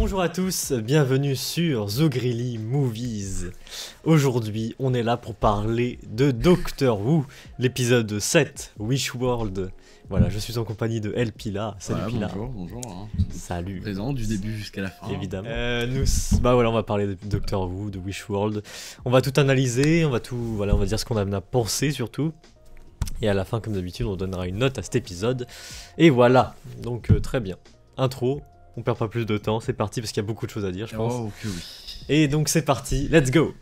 Bonjour à tous, bienvenue sur The Greely Movies. Aujourd'hui, on est là pour parler de Doctor Who, l'épisode 7, Wish World. Voilà, je suis en compagnie de El Pila. Salut voilà, Pila. Bonjour. Hein. Salut. Présent du début jusqu'à la fin. Évidemment. On va parler de Doctor Who, de Wish World. On va tout analyser, on va dire ce qu'on en a pensé surtout. Et à la fin, comme d'habitude, on donnera une note à cet épisode. Et voilà, donc très bien. Intro, on perd pas plus de temps, c'est parti parce qu'il y a beaucoup de choses à dire, je pense. Oh, que oui. Et donc c'est parti, let's go!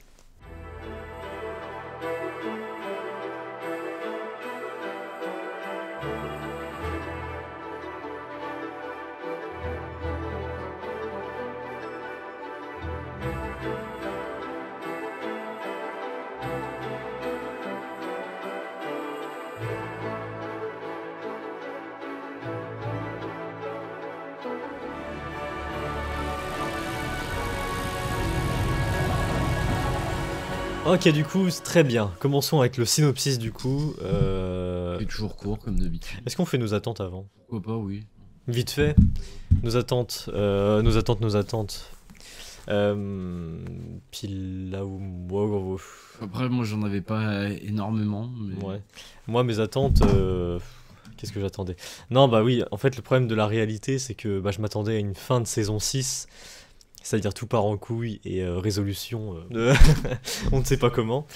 Ok, du coup, très bien. Commençons avec le synopsis du coup. C'est toujours court comme d'habitude. Est-ce qu'on fait nos attentes avant? Pourquoi pas, oui. Vite fait. Nos attentes. Puis là où... Wow. Après, moi, j'en avais pas énormément. Mais... Ouais. Moi, mes attentes... Qu'est-ce que j'attendais? Non, bah oui, en fait, le problème de la réalité, c'est que je m'attendais à une fin de saison 6... C'est-à-dire tout part en couille et résolution, on ne sait pas comment.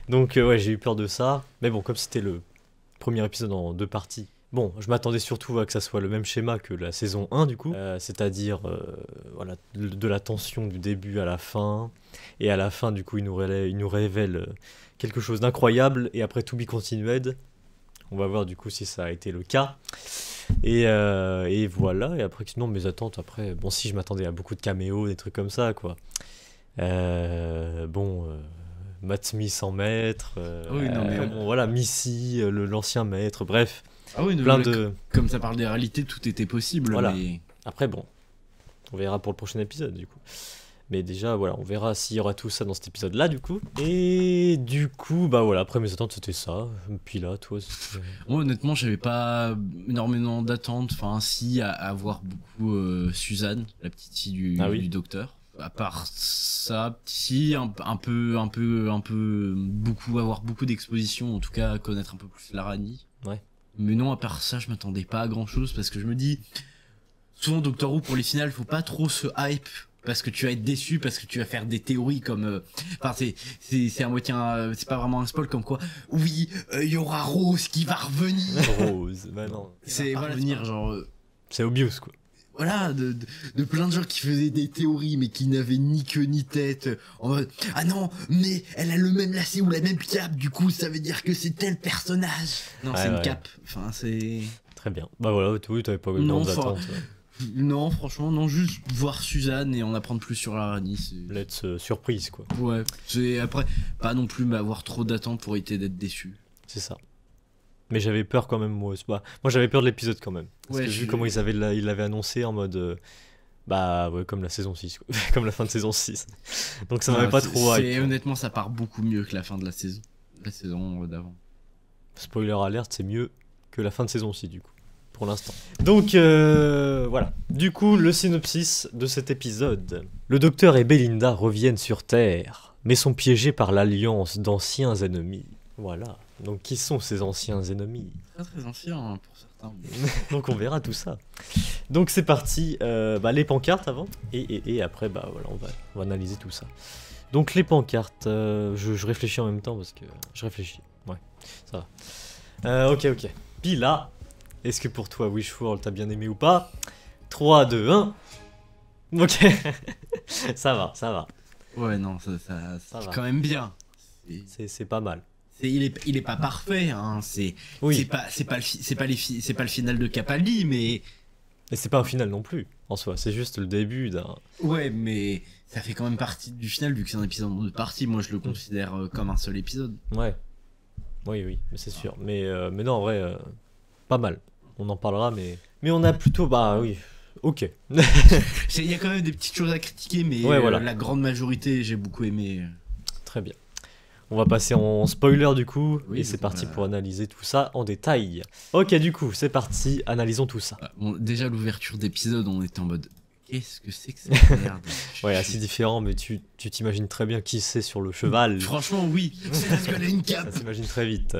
Donc ouais, j'ai eu peur de ça. Mais bon, comme c'était le premier épisode en 2 parties, bon, je m'attendais surtout à que ça soit le même schéma que la saison 1 du coup. C'est-à-dire voilà, de la tension du début à la fin. Et à la fin, du coup, il nous révèle quelque chose d'incroyable. Et après, to be continued. On va voir du coup si ça a été le cas. Et voilà, et après, sinon mes attentes, après, bon, si je m'attendais à beaucoup de caméos, des trucs comme ça, quoi. Matt Smith en maître, bon, voilà, Missy, l'ancien maître, bref. Ah oui, plein de... Comme ça parle des réalités, tout était possible, voilà. Mais... Après, bon, on verra pour le prochain épisode, du coup. Mais déjà, voilà, on verra s'il y aura tout ça dans cet épisode-là, du coup. Et du coup, bah voilà, après mes attentes, c'était ça. Puis là, toi... Moi, honnêtement, j'avais pas énormément d'attentes. Enfin, si, à voir beaucoup Suzanne, la petite fille du docteur. À part ça, si, avoir beaucoup d'expositions, en tout cas, connaître un peu plus Larani. Ouais. Mais non, à part ça, je m'attendais pas à grand-chose, parce que je me dis... Souvent, Doctor Who, pour les finales, faut pas trop se hype... Parce que tu vas être déçu, parce que tu vas faire des théories comme... Enfin, c'est à moitié c'est pas vraiment un spoil comme quoi... Oui, y aura Rose qui va revenir. Rose, bah non. C'est revenir, genre... C'est obvious, quoi. Voilà, de plein de gens qui faisaient des théories, mais qui n'avaient ni queue ni tête. En mode, ah non, mais elle a le même lacet ou la même cape, du coup, ça veut dire que c'est tel personnage. Non, c'est une cape. Enfin, c'est... Très bien. Bah voilà, oui, t'avais pas grand d'attente. Non, franchement, non, juste voir Suzanne et en apprendre plus sur Larani. Let's surprise, quoi. Ouais, c'est après, pas non plus avoir trop d'attentes pour éviter d'être déçu. C'est ça. Mais j'avais peur quand même, moi. Moi j'avais peur de l'épisode quand même. Parce que vu comment ils l'avaient annoncé en mode... comme la saison 6, quoi. Comme la fin de saison 6. Donc ça m'avait pas trop hype. Honnêtement, ça part beaucoup mieux que la fin de la saison d'avant. Spoiler alert, c'est mieux que la fin de saison 6, du coup. Pour l'instant. Donc voilà. Du coup, le synopsis de cet épisode. Le docteur et Belinda reviennent sur Terre, mais sont piégés par l'alliance d'anciens ennemis. Voilà. Donc qui sont ces anciens ennemis? Très anciens hein, pour certains. Donc on verra tout ça. Donc c'est parti. Les pancartes avant. Et après, voilà, on va analyser tout ça. Donc les pancartes. Je réfléchis en même temps parce que... Je réfléchis. Ouais, ça va. Ok. Puis là... Est-ce que pour toi, Wish World, t'as bien aimé ou pas? 3, 2, 1. Ok. ça va. Ouais, non, ça c'est quand même bien. C'est pas mal. Il est pas parfait, hein. C'est pas le final de Capaldi, mais... Et c'est pas un final non plus, en soi. C'est juste le début d'un... Ouais, mais ça fait quand même partie du final, vu que c'est un épisode en 2 parties. Moi, je le considère comme un seul épisode. Ouais. Oui, mais c'est sûr. Mais non, en vrai... Pas mal, on en parlera, mais on a plutôt, oui, ok. Il y a quand même des petites choses à critiquer, mais ouais, voilà. La grande majorité, j'ai beaucoup aimé. Très bien. On va passer en spoiler du coup, et c'est parti pour analyser tout ça en détail. Ok, du coup, c'est parti, analysons tout ça. Bon, déjà, l'ouverture d'épisode, on était en mode, Qu'est-ce que c'est que cette merde? Ouais, assez différent, mais tu t'imagines très bien qui c'est sur le cheval. Franchement, oui. C'est parce qu'elle a une Ça cape. s'imagine très vite.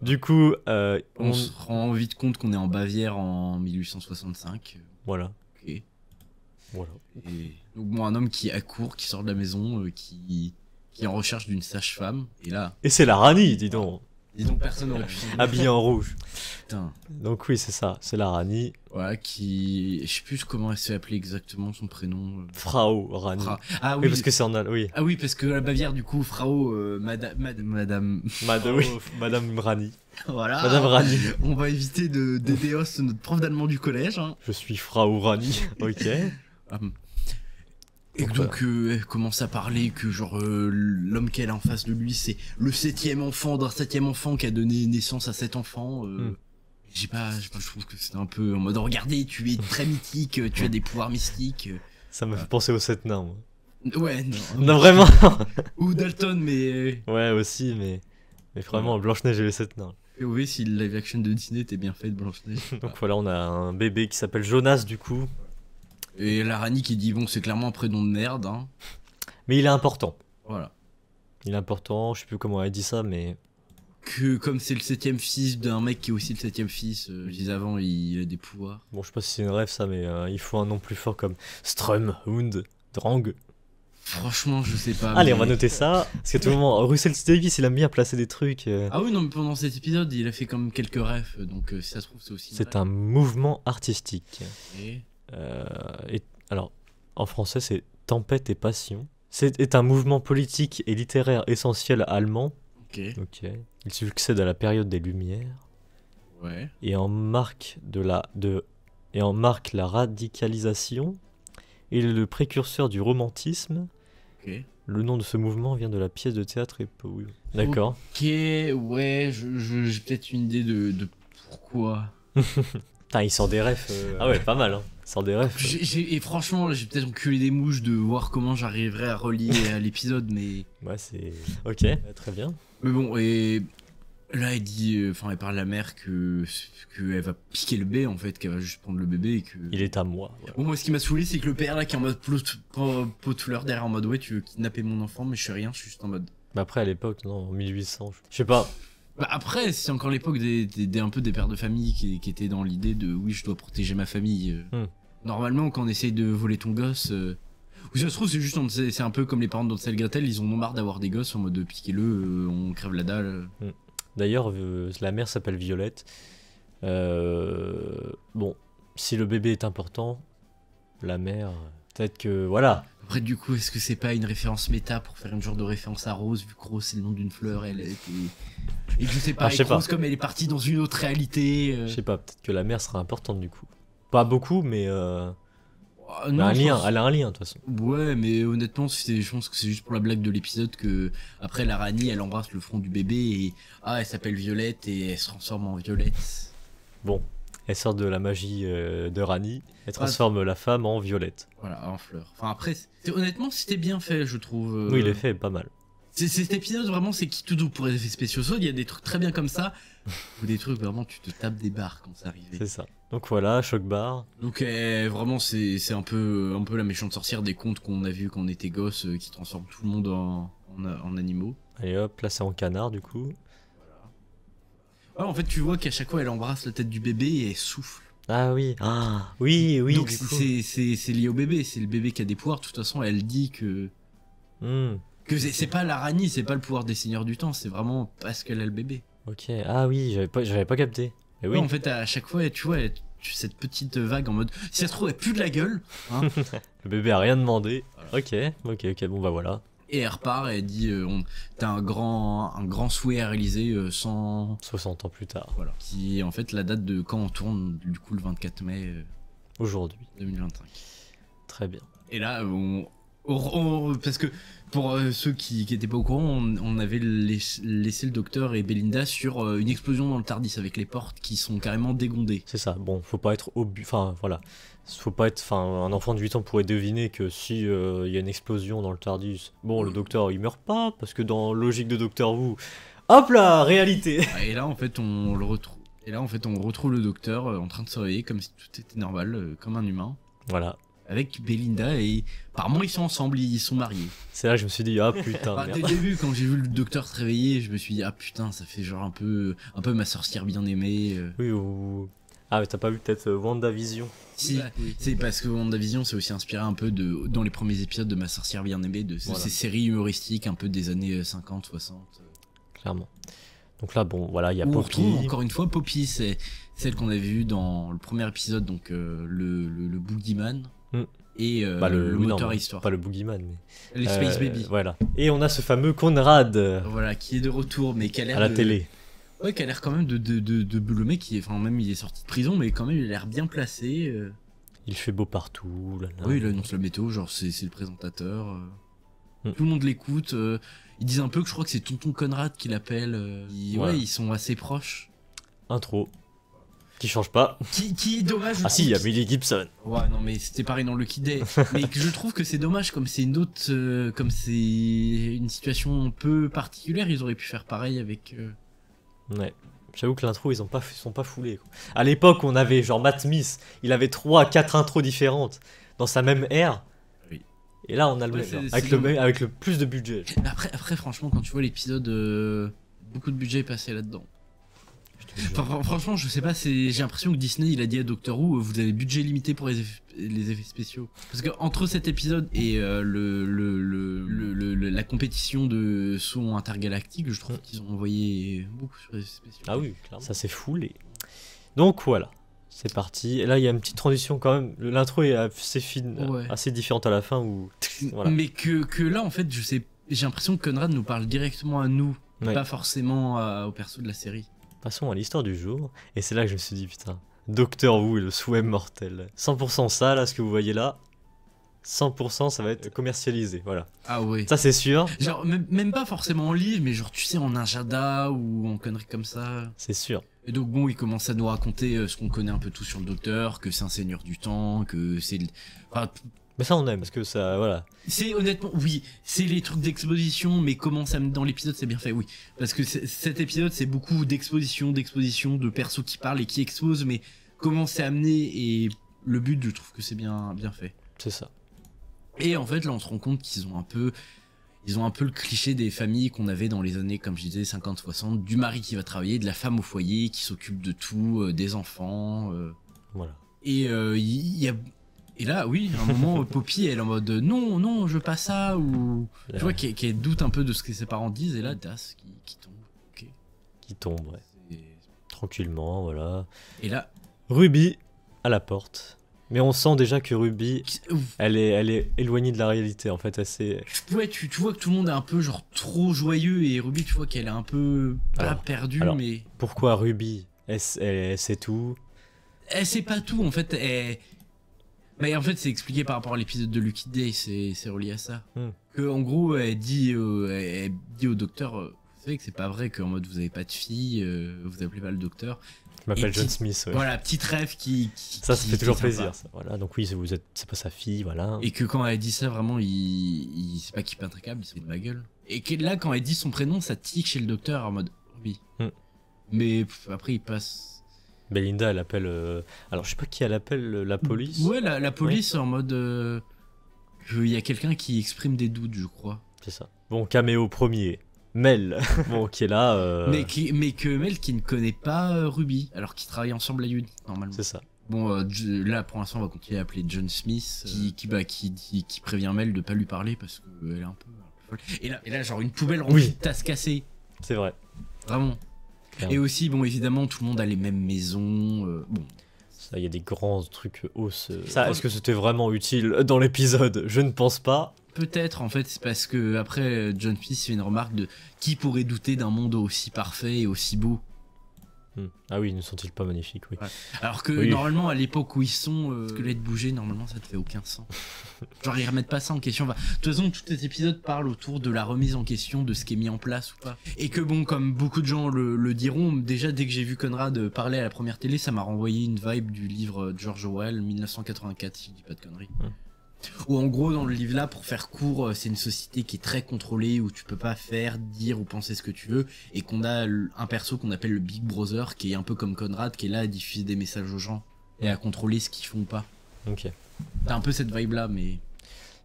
Du coup, On se rend vite compte qu'on est en Bavière en 1865. Voilà. Ok. Voilà. Et donc bon, un homme qui accourt, qui sort de la maison, qui est en recherche d'une sage-femme. Et là, Et c'est la Rani, dis donc. disons personne n'aurait pu s'en douter. Habillée en rouge. Putain. Donc oui, c'est ça, c'est la Rani. Voilà, qui... Je sais plus comment elle s'est appelée exactement, son prénom. Frau Rani. Ah Oui, oui. parce que c'est en oui. Ah oui, parce que la Bavière, du coup, Frau, Madame... Oui, Madame Rani. Voilà. Madame Rani. On va éviter de d'aider notre prof d'allemand du collège. Hein. Je suis Frau Rani. Ok. Et donc elle commence à parler que genre l'homme qu'elle a en face de lui c'est le 7e enfant d'un 7e enfant qui a donné naissance à 7 enfants. Je trouve que c'est un peu en mode regardez, tu es très mythique, tu as des pouvoirs mystiques. Ça me fait penser aux 7 nains, moi. Ouais, non. Non, vraiment. Ou Dalton, mais Ouais, aussi, mais vraiment, Blanche-Neige et les 7 nains. oui, si le live action de Disney était bien fait de Blanche-Neige. Donc voilà, on a un bébé qui s'appelle Jonas, du coup. Et la Rani qui dit bon, c'est clairement un prénom de merde. Hein. Mais il est important. Voilà. Il est important, je sais plus comment elle dit ça, mais... Que comme c'est le 7e fils d'un mec qui est aussi le 7e fils, je disais avant, il a des pouvoirs. Bon, je sais pas si c'est une rêve ça, mais il faut un nom plus fort comme Strum, Hund, Drang. Franchement, je sais pas. Allez, mais- on va noter ça, parce que tout le monde... Russell T. Davies, il aime bien placer des trucs. Ah oui, non, mais pendant cet épisode, il a fait comme quelques refs, donc si ça se trouve, c'est aussi. C'est un mouvement artistique. Et... Et, alors, en français, c'est Tempête et Passion. C'est un mouvement politique et littéraire essentiel allemand. Ok. Ok. Il succède à la période des Lumières Ouais. et en marque la radicalisation. Il est le précurseur du romantisme. Ok. Le nom de ce mouvement vient de la pièce de théâtre et oui. D'accord. Ok, ouais, j'ai peut-être une idée de pourquoi. Putain, il sort des refs. Ah ouais, pas mal. Hein. Il sort des refs. Et franchement, j'ai peut-être enculé des mouches de voir comment j'arriverais à relier à l'épisode, mais. Ouais, c'est. Ok, très bien. Mais bon, et. Là, elle dit, enfin, elle parle à la mère que elle va piquer le bébé en fait, qu'elle va juste prendre le bébé et que. Il est à moi. Voilà. Bon, moi, ce qui m'a saoulé, c'est que le père là, qui est en mode pot de fleurs derrière, en mode ouais, tu veux kidnapper mon enfant, mais je fais rien, je suis juste en mode. Mais après, à l'époque, non, en 1800, je sais pas. Bah après, c'est encore l'époque un peu des pères de famille qui étaient dans l'idée de oui, je dois protéger ma famille. Normalement, quand on essaye de voler ton gosse, ou ça se trouve, c'est juste, c'est un peu comme les parents d'Hansel et Gretel, ils ont marre d'avoir des gosses en mode piquez-le, on crève la dalle. D'ailleurs, la mère s'appelle Violette. Bon, si le bébé est important, la mère, peut-être que voilà. Après, du coup, est-ce que c'est pas une référence méta pour faire une genre de référence à Rose, vu que Rose c'est le nom d'une fleur, elle était. Et que je sais pas, Ah, je sais et Rose pas. comme elle est partie dans une autre réalité. Je sais pas, peut-être que la mère sera importante du coup. Pas beaucoup, mais elle Non, a un je lien. pense- Elle a un lien de toute façon. Ouais, mais honnêtement, je pense que c'est juste pour la blague de l'épisode que après la Rani, elle embrasse le front du bébé et elle s'appelle Violette et elle se transforme en Violette. Bon, elle sort de la magie de Rani. Elle transforme la femme en Violette. Voilà, en fleur. Enfin après, honnêtement, c'était bien fait, je trouve. Oui, l'effet est pas mal. Cet épisode vraiment, c'est qui tout doux pour les effets spéciaux. Soit il y a des trucs très bien comme ça, ou des trucs vraiment tu te tapes des barres quand ça arrive. C'est ça. Donc voilà, choc bar. Donc vraiment, c'est un peu la méchante sorcière des contes qu'on a vu quand on était gosse, qui transforme tout le monde en animaux. Allez hop, placé en canard du coup. Ouais, en fait, tu vois qu'à chaque fois, elle embrasse la tête du bébé et elle souffle. Ah oui. Ah oui, oui. Donc du coup. c'est lié au bébé, c'est le bébé qui a des pouvoirs. De toute façon, elle dit que c'est pas la Rani, c'est pas le pouvoir des seigneurs du temps, c'est vraiment parce qu'elle a le bébé. Ok. Ah oui, j'avais pas capté. Et oui. Ouais, en fait, à chaque fois, tu vois, cette petite vague en mode, si ça se trouve, elle pue de la gueule, hein, Le bébé a rien demandé. Ok, bon bah voilà. et elle repart et elle dit, t'as un grand souhait à réaliser sans. 60 ans plus tard. Voilà. Qui est en fait la date de quand on tourne, du coup, le 24 mai Aujourd'hui. 2025. Très bien. Et là, parce que pour ceux qui étaient pas au courant, on avait laissé le docteur et Belinda sur une explosion dans le Tardis avec les portes qui sont carrément dégondées. C'est ça. Bon, faut pas être enfin voilà. Faut pas être un enfant de 8 ans pourrait deviner que si il y a une explosion dans le Tardis, bon, le docteur il meurt pas parce que dans logique de Docteur Who, hop là, réalité. Et là, en fait, on le retrouve. Et là, en fait, on retrouve le docteur en train de se réveiller comme si tout était normal, comme un humain. Voilà. avec Belinda et apparemment ils sont ensemble, ils sont mariés. C'est là que je me suis dit, ah putain, Bah, dès merde. le début, quand j'ai vu le docteur se réveiller, je me suis dit ah putain, ça fait genre un peu ma sorcière bien aimée. Oui, ou... Ah, mais t'as pas vu peut-être WandaVision? Si, c'est parce que WandaVision s'est aussi inspiré un peu de dans les premiers épisodes de ma sorcière bien aimée, de Voilà. ces séries humoristiques un peu des années 50, 60. Clairement. Donc là, bon, voilà, il y a Où on Poppy. retrouve encore une fois Poppy, c'est celle qu'on avait vue dans le premier épisode, donc le Boogeyman Mm. et Bah, le oui, moteur non, à histoire. pas le Boogeyman, mais... Les Space Baby. Voilà. Et on a ce fameux Conrad Voilà, qui est de retour, mais qui a l'air à la de- télé. Ouais, qui a l'air quand même de le mec qui est, enfin même il est sorti de prison, mais quand même il a l'air bien placé. Il fait beau partout. Là, là. Oui, il annonce la météo, genre c'est le présentateur. Mm. Tout le monde l'écoute. Ils disent un peu que je crois que c'est Tonton Conrad qui l'appelle. Voilà. Ouais, ils sont assez proches. Intro. Qui change pas. Qui est dommage. je Ah si, il y a trouve, Millie Gibson. Ouais, non, mais c'était pareil dans Lucky Day. Mais que je trouve que c'est dommage, comme c'est une autre. Comme c'est une situation un peu particulière, ils auraient pu faire pareil avec. Ouais. J'avoue que l'intro, ils sont pas foulés. Quoi. À l'époque, on avait genre Matt Smith, il avait 3-4 intros différentes dans sa même ère. Oui. Et là, on a le Ouais, même, c'est- avec, c'est le dommage. même- avec le plus de budget. Mais après, franchement, quand tu vois l'épisode, beaucoup de budget est passé là-dedans. Enfin, franchement, je sais pas, j'ai l'impression que Disney il a dit à Doctor Who, vous avez budget limité pour les effets spéciaux. Parce que entre cet épisode et la compétition de saut intergalactique, je trouve qu'ils ont envoyé beaucoup sur les effets spéciaux. Ah oui, clairement. Ça s'est foulé. Donc voilà, c'est parti. Et là, il y a une petite transition quand même. L'intro est assez fine, Ouais. assez différente à la fin où... Voilà. Mais que là, en fait, j'ai l'impression que Conrad nous parle directement à nous, Ouais. pas forcément au perso de la série. Passons à l'histoire du jour. Et c'est là que je me suis dit, putain, Doctor Who et le souhait mortel. 100% ça, là, ce que vous voyez là, 100% ça va être commercialisé, voilà. Ah ouais. Ça, c'est sûr, Genre, même pas forcément en livre, mais genre, tu sais, en agenda ou en conneries comme ça. c'est sûr. Et donc, bon, il commence à nous raconter ce qu'on connaît un peu tout sur le docteur, que c'est un seigneur du temps, que c'est. Enfin, Mais ça, on aime, parce que ça, voilà. c'est honnêtement, oui, c'est les trucs d'exposition, mais comment ça. Dans l'épisode, c'est bien fait, oui. Parce que cet épisode, c'est beaucoup d'exposition, de persos qui parlent et qui exposent, mais comment c'est amené et le but, je trouve que c'est bien fait. C'est ça. Et en fait, là, on se rend compte qu'ils ont un peu le cliché des familles qu'on avait dans les années, comme je disais, 50-60, du mari qui va travailler, de la femme au foyer qui s'occupe de tout, des enfants. Voilà. Et il y a. Et là, oui, à un moment, Poppy, elle est en mode non, non, je veux pas ça, ou. Là, Tu vois, qu'elle doute un peu de ce que ses parents disent, et là, Das qui tombe. Ok. qui tombe, ouais. Et- Tranquillement, voilà. Et là. Ruby à la porte. Mais on sent déjà que Ruby, Ouf. elle est éloignée de la réalité, en fait. Assez... Ouais, tu vois que tout le monde est un peu genre trop joyeux, et Ruby, tu vois qu'elle est un peu. Pas Alors, perdue, alors. mais. Pourquoi Ruby, elle sait tout? Elle sait pas tout, en fait, mais en fait, c'est expliqué par rapport à l'épisode de Lucky Day, c'est relié à ça. Hmm. Que, en gros, elle dit au docteur, vous savez que c'est pas vrai qu'en mode vous avez pas de fille, vous appelez pas le docteur. Je m'appelle Et John qui- Smith, ouais. Voilà, petite rêve qui Ça fait toujours qui est sympa. plaisir, ça. Voilà, donc oui, c'est pas sa fille, voilà. Et que quand elle dit ça, vraiment, c'est pas qu'il pète un câble, il se fait de ma gueule. Et que là, quand elle dit son prénom, ça tique chez le docteur en mode oui. Hmm. Mais après, il passe. Belinda, elle appelle... Alors, je sais pas qui elle appelle, la police. Ouais, la police en mode. Il y a quelqu'un qui exprime des doutes, je crois. C'est ça. Bon, caméo premier. Mel, bon, qui est là. Mais que Mel qui ne connaît pas Ruby, alors qu'ils travaillent ensemble à Unity, normalement. C'est ça. Bon, là pour l'instant on va continuer à appeler John Smith, qui prévient Mel de pas lui parler parce qu'elle est un peu folle. Et là genre une poubelle remplie Oui. de tasses cassées, C'est vrai. vraiment. Clairement. Et aussi, bon évidemment tout le monde a les mêmes maisons, bon. Ça, il y a des grands trucs hausses. Ça, est-ce que c'était vraiment utile dans l'épisode? Je ne pense pas. Peut-être en fait c'est parce que après John Smith fait une remarque de qui pourrait douter d'un monde aussi parfait et aussi beau. Ah oui, ne sont-ils pas magnifiques, oui. Ouais. Alors que Oui. normalement à l'époque où ils sont, squelettes bouger, normalement ça te fait aucun sens. Genre ils remettent pas ça en question. Enfin, de toute façon, tout cet épisode parle autour de la remise en question de ce qui est mis en place ou pas. Et que bon, comme beaucoup de gens le diront, déjà dès que j'ai vu Conrad parler à la première télé, ça m'a renvoyé une vibe du livre de George Orwell 1984, si je dis pas de conneries. Où en gros dans le livre là, pour faire court, c'est une société qui est très contrôlée, où tu peux pas faire, dire ou penser ce que tu veux, et qu'on a un perso qu'on appelle le Big Brother, qui est un peu comme Conrad, qui est là à diffuser des messages aux gens et à contrôler ce qu'ils font ou pas. Ok. T'as un peu cette vibe là, mais.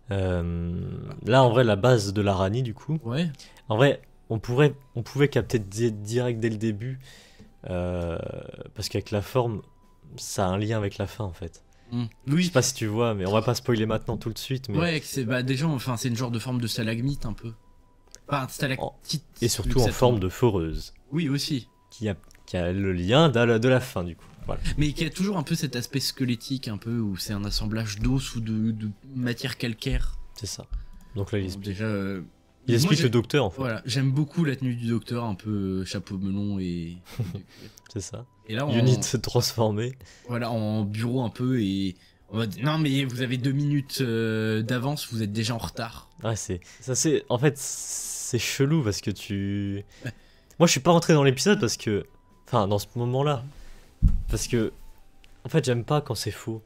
Là, en vrai, la base de l'Arani, du coup. Ouais. En vrai, on pouvait capter direct dès le début. Parce qu'avec la forme, ça a un lien avec la fin, en fait. Je Oui. sais pas si tu vois, mais on va pas spoiler maintenant tout de suite. Mais... Ouais, c'est bah déjà, enfin, c'est une genre de forme de stalagmite un peu. Enfin, stalactite. Et surtout en forme de foreuse. Oui, aussi. Qui a le lien de la fin, du coup. Voilà. Mais qui a toujours un peu cet aspect squelettique, un peu, où c'est un assemblage d'os ou de matière calcaire. C'est ça. Donc là, il Bon, explique. déjà, Il explique le docteur, en fait. Voilà, j'aime beaucoup la tenue du docteur, un peu chapeau melon et. C'est ça. Et là, Unit transformé. Voilà, en bureau un peu et. On va dire, non mais vous avez 2 minutes d'avance, vous êtes déjà en retard. Ouais, en fait, c'est chelou parce que Moi, je suis pas rentré dans l'épisode parce que, enfin, dans ce moment-là, parce que, en fait, j'aime pas quand c'est faux.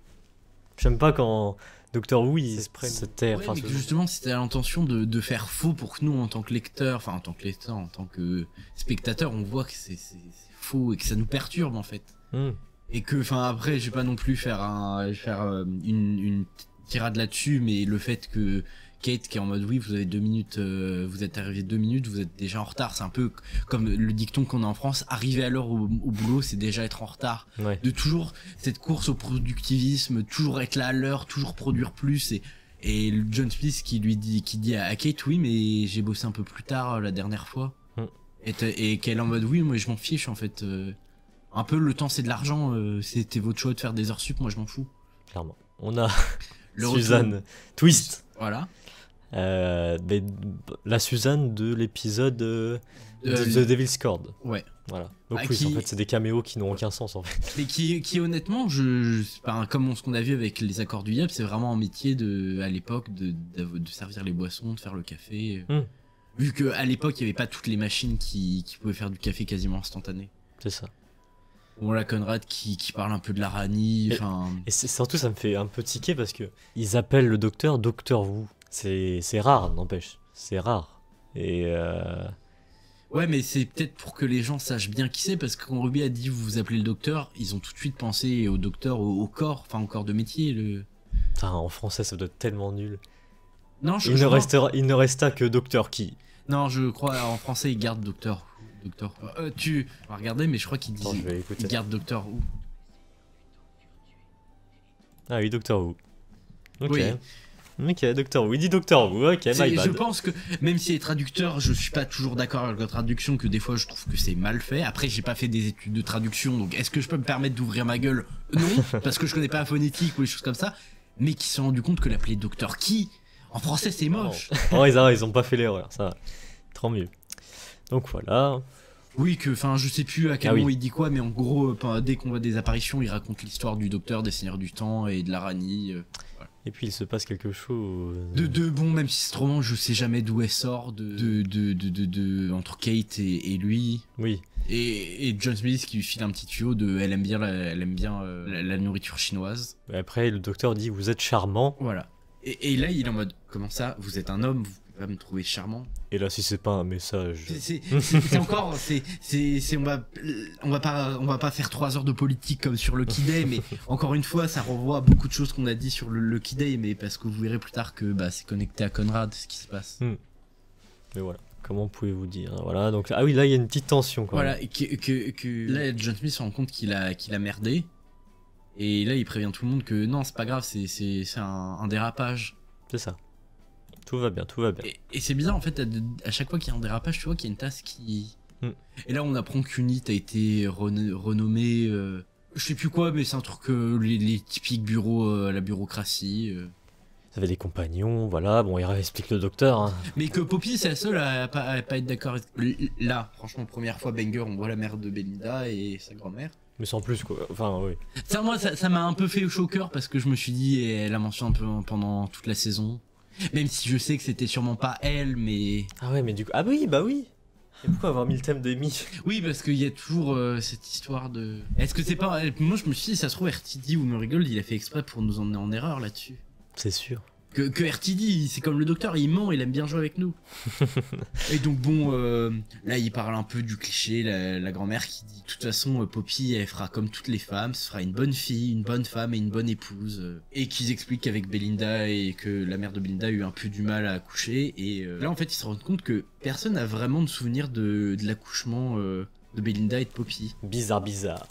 J'aime pas quand Doctor Who il se terre. Ouais, mais que justement, c'était l'intention de faire faux pour que nous, en tant que lecteurs, enfin en tant que spectateurs, on voit que c'est faux et que ça nous perturbe en fait. Et que, enfin, après, je vais pas non plus faire une tirade là-dessus, mais le fait que Kate qui est en mode oui, vous avez 2 minutes, vous êtes arrivé 2 minutes, vous êtes déjà en retard, c'est un peu comme le dicton qu'on a en France, arriver à l'heure au boulot, c'est déjà être en retard. Ouais. De toujours cette course au productivisme, toujours être là à l'heure, toujours produire plus et John Smith qui dit à Kate oui, mais j'ai bossé un peu plus tard la dernière fois. Et qu'elle est en mode oui, moi je m'en fiche en fait. Un peu le temps c'est de l'argent, c'était votre choix de faire des heures sup, moi je m'en fous. Clairement. On a Suzanne Twist. Voilà. Mais la Suzanne de l'épisode The Devil's Cord. Ouais. Voilà. Donc oui, en fait, c'est des caméos qui n'ont aucun sens en fait. Mais qui honnêtement, comme ce qu'on a vu avec les accords du Yap, c'est vraiment un métier à l'époque de servir les boissons, de faire le café. Vu qu'à l'époque, il n'y avait pas toutes les machines qui pouvaient faire du café quasiment instantané. C'est ça. Bon, là, Conrad qui parle un peu de l'Arani, enfin... Et surtout, ça me fait un peu tiquer parce que ils appellent le docteur Docteur Who. C'est rare, n'empêche. C'est rare. Et Ouais, mais c'est peut-être pour que les gens sachent bien qui c'est, parce que quand Ruby a dit vous vous appelez le docteur, ils ont tout de suite pensé au docteur, au corps, enfin au corps de métier. Putain, en français, ça doit être tellement nul. Non, il ne resta que Docteur qui. Non, je crois en français, ils gardent docteur. Tu vas regarder, mais je crois qu'ils disent. Ils gardent docteur où. Ah oui, Docteur Who. Ok. Oui. Ok, Docteur Who. Il dit Docteur Who. Ok, my bad. Je pense que même si les traducteurs, je suis pas toujours d'accord avec la traduction, que des fois je trouve que c'est mal fait. Après, j'ai pas fait des études de traduction, donc est-ce que je peux me permettre d'ouvrir ma gueule? Non, parce que je connais pas la phonétique ou les choses comme ça. Mais qui se sont rendus compte que l'appeler Docteur qui en français c'est moche. Oh, ils ont pas fait l'erreur, ça va. Tant mieux. Donc voilà. Oui, enfin, je sais plus à quel moment il dit quoi, mais en gros, dès qu'on voit des apparitions, il raconte l'histoire du docteur, des seigneurs du temps et de l'Arani. Voilà. Et puis il se passe quelque chose. Bon, même si c'est trop long, je sais jamais d'où elle sort, entre Kate et lui. Oui. Et John Smith qui lui file un petit tuyau elle aime bien la nourriture chinoise. Et après, le docteur dit vous êtes charmant. Voilà. Et là, il est en mode comment ça, vous êtes un homme, vous va me trouver charmant. Et là, si c'est pas un message. C'est encore, on va pas faire 3 heures de politique comme sur le Key Day, mais encore une fois, ça renvoie à beaucoup de choses qu'on a dit sur le Key Day, mais parce que vous verrez plus tard que c'est connecté à Conrad, ce qui se passe. Mais voilà. Comment pouvez-vous dire? Voilà, donc ah oui, là il y a une petite tension quand même. Voilà, et là John Smith se rend compte qu'il a merdé. Et là, il prévient tout le monde que non, c'est pas grave, c'est un dérapage. C'est ça. Tout va bien, tout va bien. Et c'est bizarre en fait, à chaque fois qu'il y a un dérapage, tu vois qu'il y a une tasse qui. Et là, on apprend qu'Unit a été renommé. Je sais plus quoi, mais c'est un truc les typiques bureaux, la bureaucratie. Ça avait des compagnons, voilà. Bon, il explique le docteur. Hein. Mais que Poppy, c'est la seule à pas être d'accord. Là, franchement, première fois, Banger, on voit la mère de Belinda et sa grand-mère. Mais sans plus quoi, enfin oui. Ça, moi, ça m'a un peu fait chaud au cœur parce que je me suis dit, et elle a mentionné un peu pendant toute la saison. Même si je sais que c'était sûrement pas elle, mais. Ah ouais, mais du coup. Ah oui, bah oui! Et pourquoi avoir mis le thème d'Amy? Oui, parce qu'il y a toujours cette histoire de. Est-ce que c'est pas. Moi, je me suis dit, ça se trouve, RTD ou Murigold, il a fait exprès pour nous emmener en erreur là-dessus. C'est sûr. Que RTD, c'est comme le docteur, il ment, il aime bien jouer avec nous. Et donc bon, là il parle un peu du cliché, la grand-mère qui dit de toute façon Poppy elle fera comme toutes les femmes, ce sera une bonne fille, une bonne femme et une bonne épouse. Et qu'ils expliquent qu'avec Belinda et que la mère de Belinda a eu un peu du mal à accoucher. Et là en fait ils se rendent compte que personne n'a vraiment de souvenir de l'accouchement de Belinda et de Poppy. Bizarre.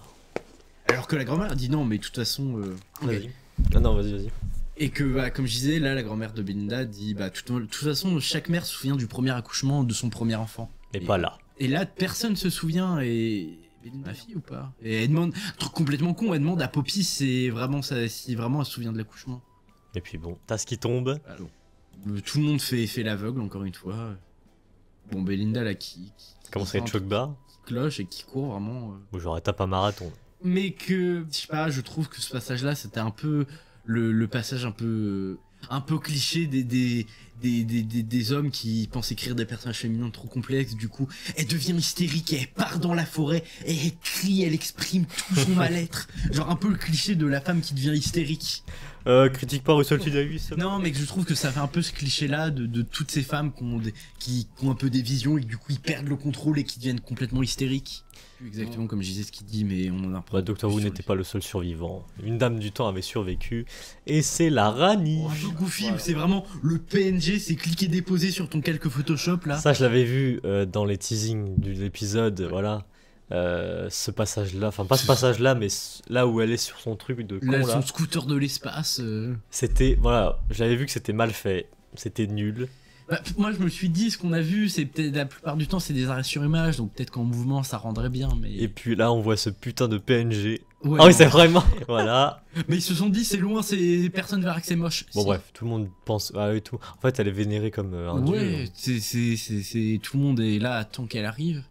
Alors que la grand-mère dit non mais de toute façon... Vas-y. Ah non, vas-y. Et que, bah, comme je disais, là, la grand-mère de Belinda dit, bah, de toute façon, chaque mère se souvient du premier accouchement de son premier enfant. Mais pas là. Et là, personne se souvient, et Belinda, ma fille ou pas? Et elle demande, un truc complètement con, elle demande à Poppy si vraiment elle se souvient de l'accouchement. Et puis bon, t'as ce qui tombe. Alors, tout le monde fait l'aveugle, encore une fois. Bon, Belinda, là, qui Commence à être choc-bar. Qui cloche et qui court, vraiment. Ou genre, tape un marathon. Mais que, je sais pas, je trouve que ce passage-là, c'était un peu... Le passage un peu cliché des hommes qui pensent écrire des personnages féminins trop complexes. Du coup, elle devient hystérique, elle part dans la forêt, et elle crie, elle exprime tout son mal-être. Genre un peu le cliché de la femme qui devient hystérique. Critique pas Russell T. Davies. Non, mais je trouve que ça fait un peu ce cliché-là de toutes ces femmes qui ont un peu des visions et que du coup ils perdent le contrôle et qui deviennent complètement hystériques. Exactement comme je disais ce qu'il dit, mais on en a pas. Doctor Who n'était pas le seul survivant. Une dame du temps avait survécu, et c'est la Rani. Un peu goofy, où c'est vraiment le PNG, c'est cliquer déposer sur ton calque Photoshop là. Ça, je l'avais vu dans les teasings de l'épisode, voilà. Ce passage-là, enfin pas ce passage-là, mais là où elle est sur son truc de con là. Son scooter de l'espace. C'était, voilà, j'avais vu que c'était mal fait, c'était nul. Bah, moi je me suis dit, ce qu'on a vu, c'est peut-être la plupart du temps c'est des arrêts sur image, donc peut-être qu'en mouvement ça rendrait bien, mais... Et puis là on voit ce putain de PNG. Ouais, ah oui c'est vraiment... voilà. Mais ils se sont dit c'est loin, personne verra que c'est moche. Bon bref, tout le monde pense... Ah oui tout. En fait elle est vénérée comme un dieu. Ouais, c'est tout le monde est là, attend qu'elle arrive.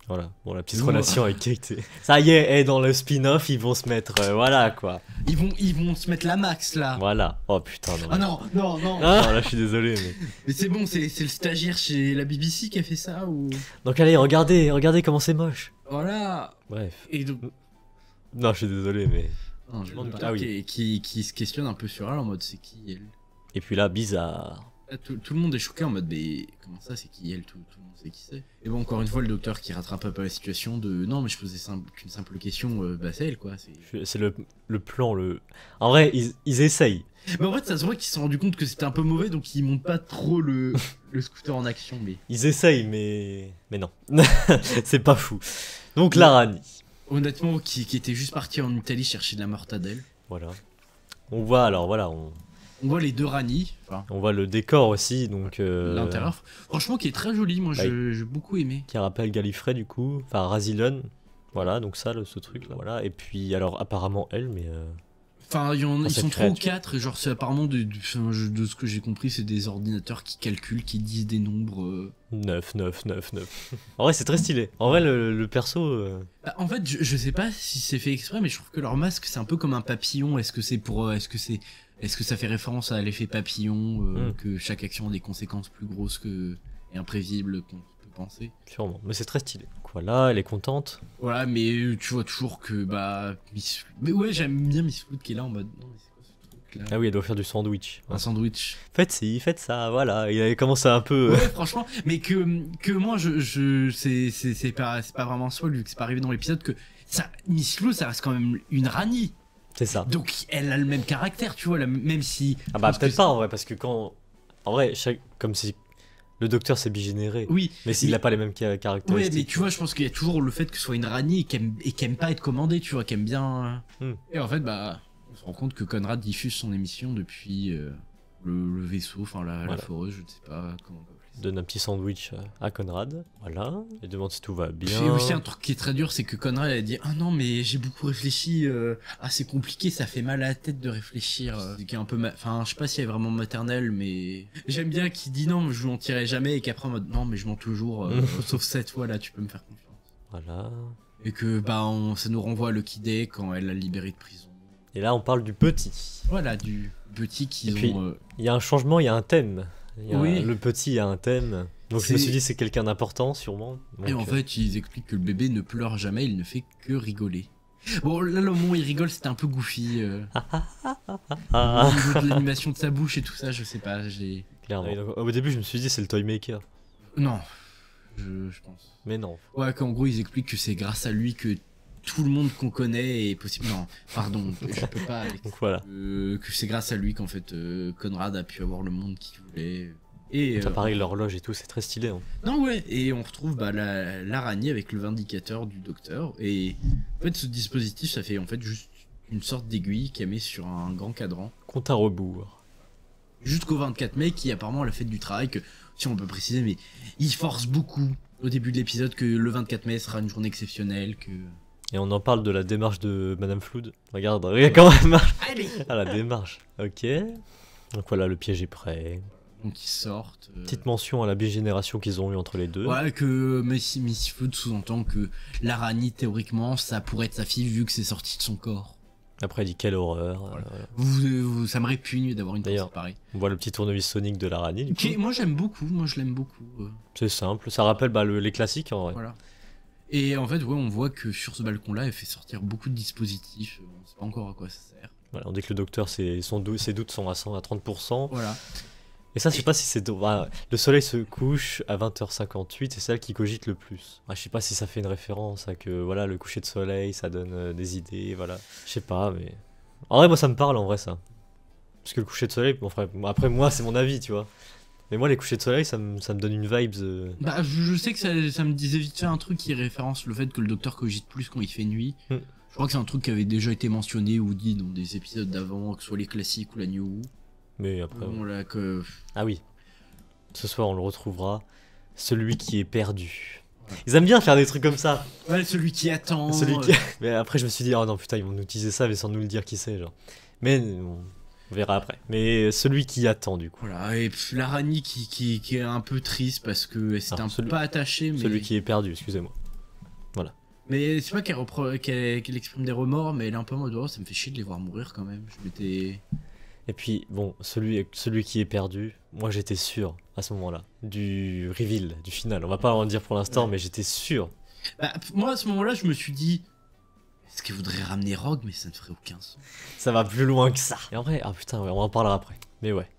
Voilà, bon la petite relation avec Kate. Ça y est, et dans le spin-off ils vont se mettre... voilà quoi. Ils vont se mettre la max là. Voilà. Oh putain non. Ah non. Non là je suis désolé mais... Mais c'est bon, c'est le stagiaire chez la BBC qui a fait ça ou... Donc allez, regardez comment c'est moche. Voilà. Bref. Et donc... Non je suis désolé mais... Non, qui se questionne un peu sur elle en mode c'est qui elle. Et puis là, bizarre. Tout le monde est choqué en mode mais comment ça c'est qui elle, tout le monde sait qui c'est. Et bon encore une fois le docteur qui rattrape un peu la situation de non mais je posais qu'une simple question, bah c'est elle quoi. C'est le plan, En vrai ils essayent. Mais en fait ça se voit qu'ils se sont rendu compte que c'était un peu mauvais donc ils montent pas trop le scooter en action mais... Ils essayent mais non. C'est pas fou. Donc la Rani. Honnêtement qui était juste parti en Italie chercher de la mortadelle. Voilà. On voit alors voilà on voit les deux Rani. Enfin, on voit le décor aussi, donc... l'intérieur, franchement, qui est très joli, moi j'ai beaucoup aimé. Qui rappelle Gallifrey du coup, enfin Rassilon. Voilà, donc ça, ce truc là, voilà. Et puis, alors apparemment elle, mais... Enfin, ils sont 3 ou 4, et genre c'est apparemment, de ce que j'ai compris, c'est des ordinateurs qui calculent, qui disent des nombres... 9. En vrai, c'est très stylé. En vrai, le perso... Bah, en fait, je sais pas si c'est fait exprès, mais je trouve que leur masque, c'est un peu comme un papillon. Est-ce que ça fait référence à l'effet papillon, que chaque action a des conséquences plus grosses et imprévisibles qu'on peut penser? Sûrement, mais c'est très stylé. Donc voilà, elle est contente. Voilà, mais tu vois toujours que bah mais ouais, j'aime bien Miss Flood qui est là en mode non mais c'est quoi ce truc là? Ah oui, elle doit faire du sandwich. Un sandwich. Faites ça, voilà. Il avait commencé un peu. Ouais, franchement, mais que moi c'est pas vraiment un spoil vu que c'est pas arrivé dans l'épisode que ça Miss Flood ça reste quand même une Rani. C'est ça. Donc elle a le même caractère, tu vois, même si... Ah bah peut-être pas en vrai, parce que quand... En vrai, comme si le docteur s'est bigénéré. Oui. Mais s'il a pas les mêmes caractéristiques. Ouais, mais tu vois, je pense qu'il y a toujours le fait que ce soit une Rani et qu'elle aime pas être commandée, tu vois, qu'elle aime bien... Et en fait, bah, on se rend compte que Conrad diffuse son émission depuis le vaisseau, enfin la foreuse, je ne sais pas comment on peut appeler ça. Donne un petit sandwich à Conrad, voilà, et demande si tout va bien. Et aussi un truc qui est très dur, c'est que Conrad a dit ah non mais j'ai beaucoup réfléchi, c'est compliqué, ça fait mal à la tête de réfléchir, qui est un peu, enfin je sais pas si elle est vraiment maternelle, mais j'aime bien qu'il dit non je mentirai jamais et qu'après en mode non mais je mens toujours, sauf cette fois là tu peux me faire confiance. Voilà. Et que bah ça nous renvoie à Lucky Day quand elle l'a libéré de prison. Et là on parle du petit. Voilà, du petit qu'ils ont. Il y a un changement, il y a un thème. Oui. Le petit a un thème. Donc je me suis dit c'est quelqu'un d'important sûrement. Donc, et en fait ils expliquent que le bébé ne pleure jamais, il ne fait que rigoler. Bon, là, le moment où il rigole, c'était un peu goofy. Ah, Au niveau de l'animation de sa bouche et tout ça, je sais pas, j'ai... clairement. Et donc, au début, je me suis dit, c'est le Toymaker. Non, je pense. Mais non. Ouais, qu'en gros, ils expliquent que c'est grâce à lui que tout le monde qu'on connaît est possible. Non, pardon, je peux pas. Donc voilà. Que c'est grâce à lui qu'en fait, Conrad a pu avoir le monde qu'il voulait. Et Ça pareil, l'horloge et tout, c'est très stylé. Hein. non, ouais, et on retrouve bah, l'araignée avec le vindicateur du docteur. Et en fait, ce dispositif, ça fait en fait juste une sorte d'aiguille qu'il a mis sur un grand cadran. Compte à rebours. Jusqu'au 24 mai, qui apparemment a fait du travail, que si on peut préciser, mais il force beaucoup au début de l'épisode que le 24 mai sera une journée exceptionnelle, que... Et on en parle de la démarche de Madame Flood. Regarde comment elle marche. Allez. Ah, la démarche. Ok. Donc voilà, le piège est prêt. Donc ils sortent. Petite mention à la bigénération qu'ils ont eu entre les deux. Ouais, que Miss Flood sous-entend que l'araignée, théoriquement, ça pourrait être sa fille vu que c'est sorti de son corps. Après, il dit quelle horreur. Voilà. Ça me répugne d'avoir une pensée D'ailleurs, pareille. on voit le petit tournevis sonique de l'araignée. Du coup. Moi j'aime beaucoup, je l'aime beaucoup. C'est simple, ça rappelle les classiques en vrai. Voilà. Et en fait, ouais, on voit que sur ce balcon-là, elle fait sortir beaucoup de dispositifs. On sait pas encore à quoi ça sert. Voilà, on dit que le docteur, ses doutes sont à 30%. Voilà. Et ça, je sais pas si c'est. Voilà, le soleil se couche à 20h58 et c'est elle qui cogite le plus. Je sais pas si ça fait une référence à que voilà, le coucher de soleil, ça donne des idées. Voilà. Je sais pas, mais. En vrai, moi, ça me parle en vrai, ça. Parce que le coucher de soleil, bon, après, moi, c'est mon avis, tu vois. Mais moi, les couchers de soleil, ça me donne une vibe. Bah, je sais que ça me disait vite fait un truc qui référence le fait que le docteur cogite plus quand il fait nuit. Je crois que c'est un truc qui avait déjà été mentionné ou dit dans des épisodes d'avant, que ce soit les classiques ou la New Who. Mais après. Voilà, que... Ah oui. Ce soir, on le retrouvera. Celui qui est perdu. Ils aiment bien faire des trucs comme ça. Ouais, celui qui attend. Mais après, je me suis dit, oh non, putain, ils vont nous utiliser ça, mais sans nous le dire qui c'est, genre. Mais on verra après. Mais celui qui attend, du coup. Voilà, et puis l'araignée qui est un peu triste parce que elle s'est un peu pas attachée. Mais... Celui qui est perdu, excusez-moi. Voilà. Mais c'est pas qu'elle exprime des remords, mais elle est un peu en mode, oh, ça me fait chier de les voir mourir quand même. Je m'étais... Et puis, bon, celui qui est perdu, moi j'étais sûr, à ce moment-là, du reveal, du final. On va pas en dire pour l'instant, mais j'étais sûr. Bah, moi, à ce moment-là, je me suis dit, est-ce qu'elle voudrait ramener Rogue, mais ça ne ferait aucun sens. Ça va plus loin que ça. Et en vrai, ah putain, ouais, on en parlera après. Mais ouais,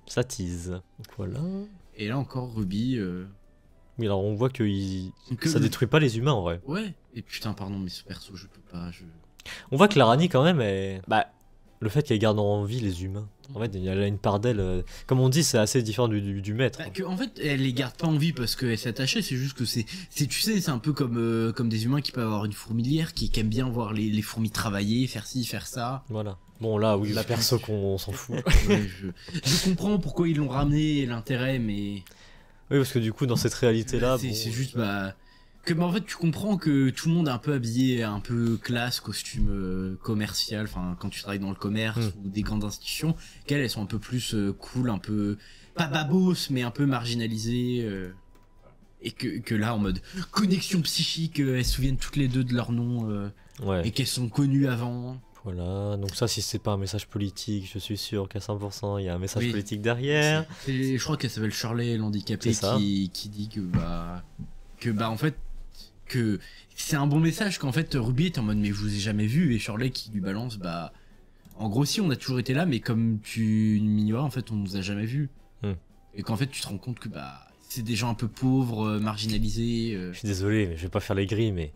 ça tease. Donc voilà. Et là encore, Ruby... Oui, alors on voit que ça détruit pas les humains, en vrai. Ouais, et putain, pardon, mais ce perso, je peux pas, On voit que l'araignée, quand même, est... Bah, le fait qu'elle garde en vie les humains. En fait, elle a une part d'elle. Comme on dit, c'est assez différent du maître. Bah, en fait, elle les garde pas en vie parce qu'elle s'attachait, c'est juste que tu sais, c'est un peu comme des humains qui peuvent avoir une fourmilière, qui aiment bien voir les fourmis travailler, faire ci, faire ça. Voilà. Bon, là, oui, la perso qu'on s'en fout. Ouais, je comprends pourquoi ils l'ont ramené, l'intérêt, mais... Oui, parce que du coup, dans cette réalité-là... C'est juste, bah... en fait, tu comprends que tout le monde est un peu habillé, un peu classe, costume commercial, enfin, quand tu travailles dans le commerce ou des grandes institutions, qu'elles, elles sont un peu plus cool, un peu, pas babos, mais un peu marginalisées, et que là, en mode connexion psychique, elles se souviennent toutes les deux de leur nom, ouais. et qu'elles sont connues avant. Voilà, donc ça, si c'est pas un message politique, je suis sûr qu'à 100%, il y a un message politique derrière. Je crois qu'elle s'appelle Shirley, l'handicapée, qui dit que en fait, que c'est un bon message qu'en fait Ruby est en mode mais je vous ai jamais vu, et Shirley qui lui balance bah en gros si on a toujours été là mais comme tu m'ignorais en fait on nous a jamais vu et qu'en fait tu te rends compte que bah c'est des gens un peu pauvres, marginalisés. Je suis désolé mais je vais pas faire les grilles mais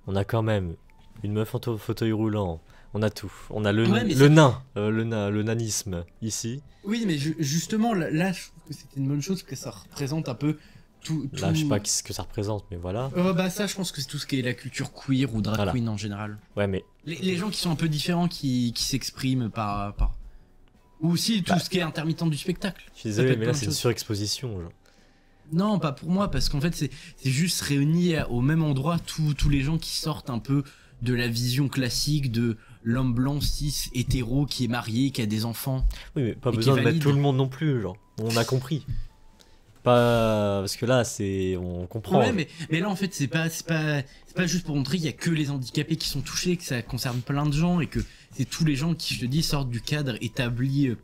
on a quand même une meuf en fauteuil roulant, on a tout, on a le nanisme ici. Oui mais justement là je trouve que c'était une bonne chose que ça représente un peu tout... Là, je sais pas ce que ça représente, mais voilà. Bah ça, je pense que c'est tout ce qui est la culture queer ou drag queen en général. Ouais, mais... Les gens qui sont un peu différents, qui s'expriment par... Ou aussi tout ce qui est intermittent du spectacle. Je suis désolé, mais là, c'est une surexposition, genre. Non, pas pour moi, parce qu'en fait, c'est juste réunir au même endroit tous les gens qui sortent un peu de la vision classique de l'homme blanc, cis, hétéro, qui est marié, qui a des enfants. Oui, mais pas besoin de mettre tout le monde non plus, genre. On a compris. Pas parce que là on comprend. Ouais, mais là en fait c'est pas juste pour montrer qu'il y a que les handicapés qui sont touchés, que ça concerne plein de gens et que c'est tous les gens qui, je te dis, sortent du cadre établi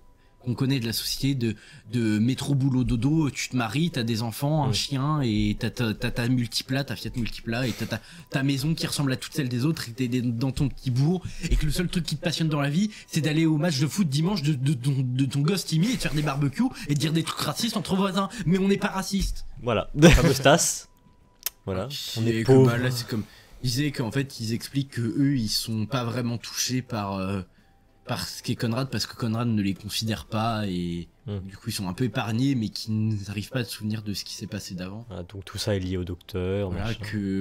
qu'on connaît de la société de métro boulot dodo, tu te maries, t'as des enfants, un chien et t'as ta multipla, ta Fiat Multipla et t'as ta maison qui ressemble à toutes celles des autres et t'es dans ton petit bourg et que le seul truc qui te passionne dans la vie c'est d'aller au match de foot dimanche de ton gosse timide et de faire des barbecues et de dire des trucs racistes entre voisins, mais on n'est pas raciste. Voilà, la fameuse tasse. Voilà, on est pauvre. Là c'est comme, ils disaient qu'en fait ils expliquent que eux ils sont pas vraiment touchés par ce qu'est Conrad parce que Conrad ne les considère pas et du coup ils sont un peu épargnés mais qui n'arrivent pas à se souvenir de ce qui s'est passé d'avant. Voilà, donc tout ça est lié au docteur.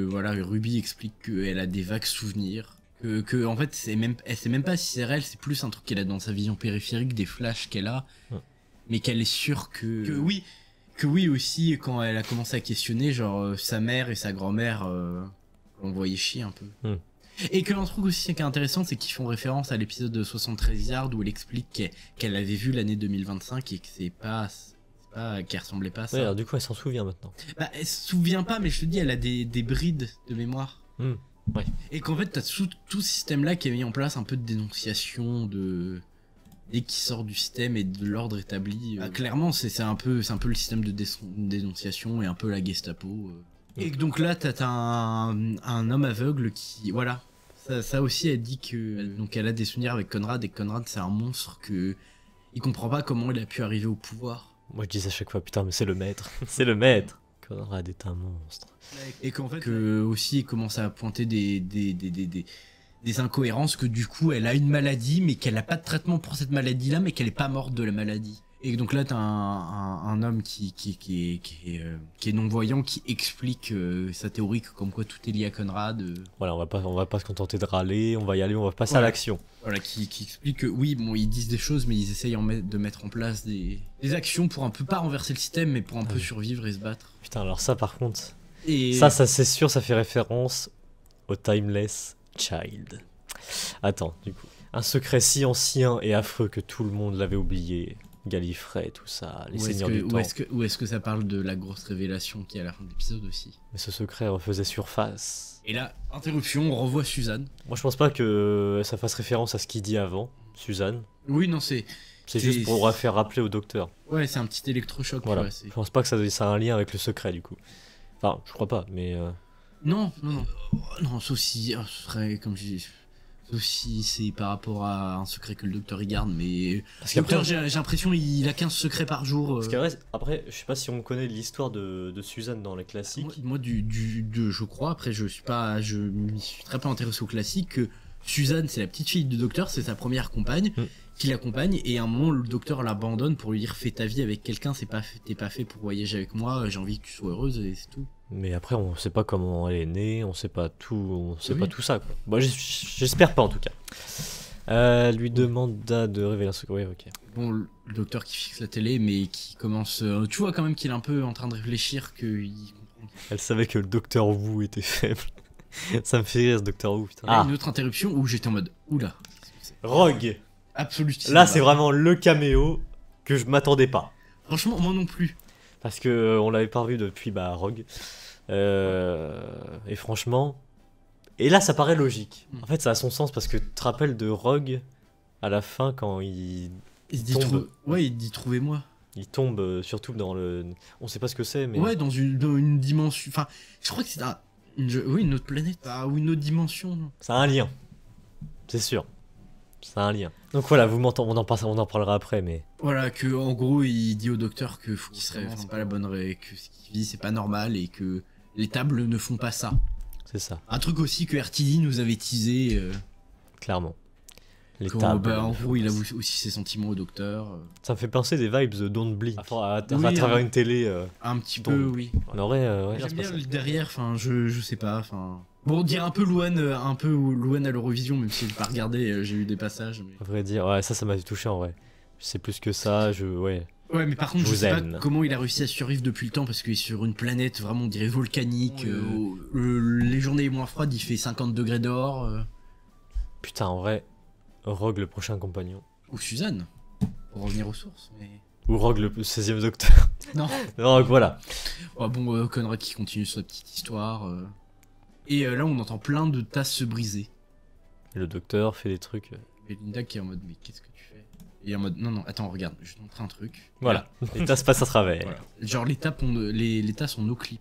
Voilà, Ruby explique qu'elle a des vagues souvenirs. Que en fait elle sait même pas si c'est réel, c'est plus un truc qu'elle a dans sa vision périphérique, des flashs qu'elle a, mais qu'elle est sûre que oui aussi quand elle a commencé à questionner genre sa mère et sa grand-mère l'envoyaient chier un peu. Et que un truc aussi qui est intéressant, c'est qu'ils font référence à l'épisode de 73 Yards où elle explique qu'elle avait vu l'année 2025 et que c'est pas qu'elle ressemblait pas à ça. Ouais, alors du coup elle s'en souvient maintenant. Bah elle se souvient pas, mais je te dis elle a des brides de mémoire. Ouais. Et qu'en fait t'as tout ce système là qui est mis en place un peu de dénonciation de dès qu'il sort du système et de l'ordre établi. Clairement c'est un peu le système de dénonciation et un peu la Gestapo. Et donc là t'as un homme aveugle qui voilà. Ça aussi, elle dit que donc elle a des souvenirs avec Conrad et que Conrad c'est un monstre que il comprend pas comment il a pu arriver au pouvoir. Moi je dis à chaque fois putain mais c'est le maître, c'est le maître. Conrad est un monstre. Et qu'en fait aussi il commence à pointer des incohérences que du coup elle a une maladie mais qu'elle a pas de traitement pour cette maladie là mais qu'elle est pas morte de la maladie. Et donc là t'as un homme qui est non-voyant qui explique sa théorie que comme quoi tout est lié à Conrad. Voilà, on va pas se contenter de râler, on va y aller, on va passer à l'action. Voilà, qui explique que oui, bon, ils disent des choses, mais ils essayent de mettre en place des actions pour un peu pas renverser le système, mais pour un peu survivre et se battre. Putain, alors ça par contre, et ça c'est sûr, ça fait référence au Timeless Child. Attends, du coup, un secret si ancien et affreux que tout le monde l'avait oublié. Gallifrey, tout ça, les seigneurs du temps. Ou est-ce que ça parle de la grosse révélation qui est à la fin de l'épisode aussi? Mais ce secret refaisait surface. Et là, interruption, on revoit Suzanne. Moi je pense pas que ça fasse référence à ce qu'il dit avant, Suzanne. Oui, non, c'est juste pour faire rappeler au docteur. Ouais, c'est un petit électrochoc. Voilà. Ouais, je pense pas que ça a un lien avec le secret du coup. Enfin, je crois pas, mais... Non, sauf si, ce serait, comme je dis... Aussi c'est par rapport à un secret que le docteur y garde, mais parce qu'après j'ai l'impression il a 15 secrets par jour. Parce qu'après je sais pas si on connaît l'histoire de Suzanne dans les classiques. Moi je crois, après je m'y suis très peu intéressé aux classiques, que Suzanne c'est la petite fille du docteur, c'est sa première compagne qui l'accompagne et à un moment le docteur l'abandonne pour lui dire fais ta vie avec quelqu'un, t'es pas fait pour voyager avec moi, j'ai envie que tu sois heureuse et c'est tout. Mais après, on sait pas comment elle est née, on sait pas tout ça quoi. Bon, j'espère pas en tout cas. Lui demanda de révéler un secret. Ouais, ok. Bon, le docteur qui fixe la télé, mais qui commence. Tu vois quand même qu'il est un peu en train de réfléchir, qu'il comprend. Elle savait que le docteur Wu était faible. Ça me fait rire ce docteur Wu, putain. Une autre interruption où j'étais en mode oula. Rogue. Absolument. Là, c'est vraiment le caméo que je m'attendais pas. Franchement, moi non plus. Parce que on l'avait pas revu depuis Rogue. Et franchement, et là ça paraît logique. En fait, ça a son sens parce que tu te rappelles de Rogue à la fin quand il dit tombe. Il dit trouvez-moi. Il tombe surtout dans le, on sait pas ce que c'est, mais ouais, dans une dimension. Enfin, je crois que c'est une autre planète ou une autre dimension. Ça a un lien, c'est sûr. Ça a un lien. Donc voilà, on en parlera après, mais voilà, que en gros il dit au docteur que faut qu'il se réveille, c'est pas la bonne que ce qu'il vit c'est pas normal et que les tables ne font pas ça. C'est ça. Un truc aussi que RTD nous avait teasé. Clairement. Les tables. En gros, il avoue aussi ses sentiments au docteur. Ça me fait penser des vibes de Don't Bleed. À travers une télé. Un petit peu, oui. On aurait. J'aime bien derrière, enfin, je sais pas, enfin. Bon, on dirait un peu Louane à l'Eurovision, même si j'ai pas regardé, j'ai eu des passages. Mais... À vrai dire, ouais, ça m'a touché en vrai. C'est plus que ça, ouais. Ouais, mais par contre, je sais pas comment il a réussi à survivre depuis le temps parce qu'il est sur une planète vraiment, on dirait volcanique. Les journées moins froides, il fait 50 degrés dehors. Putain, en vrai, Rogue le prochain compagnon. Ou Suzanne, pour revenir aux sources. Mais... Ou Rogue le 16ème docteur. Non. Rogue, voilà. Bon, Conrad qui continue sa petite histoire. Et là, on entend plein de tasses se briser. Et le docteur fait des trucs. Et Linda qui est en mode, mais qu'est-ce que tu fais? Et en mode, non, attends, regarde, je vais te montrer un truc. Voilà, l'état se passe à travers. Voilà. Genre, les tas sont nos clips.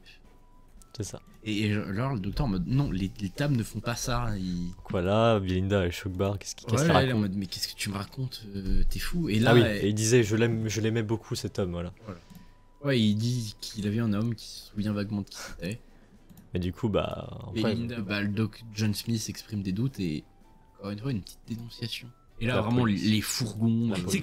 C'est ça. Et genre, le docteur en mode, non, les tables ne font pas ça. Donc voilà, Belinda et Shockbar, qu'est-ce qu'il Ouais, raconte? là, il est en mode, mais qu'est-ce que tu me racontes? T'es fou. Et là, Ah oui, et il disait, je l'aimais beaucoup cet homme, voilà. ouais, il dit qu'il avait un homme qui se souvient vaguement de qui c'était. Mais du coup, bah. Et Après, Linda, bah, le doc John Smith exprime des doutes et encore une fois une petite dénonciation. Et là La vraiment police. les fourgons, La c'est police.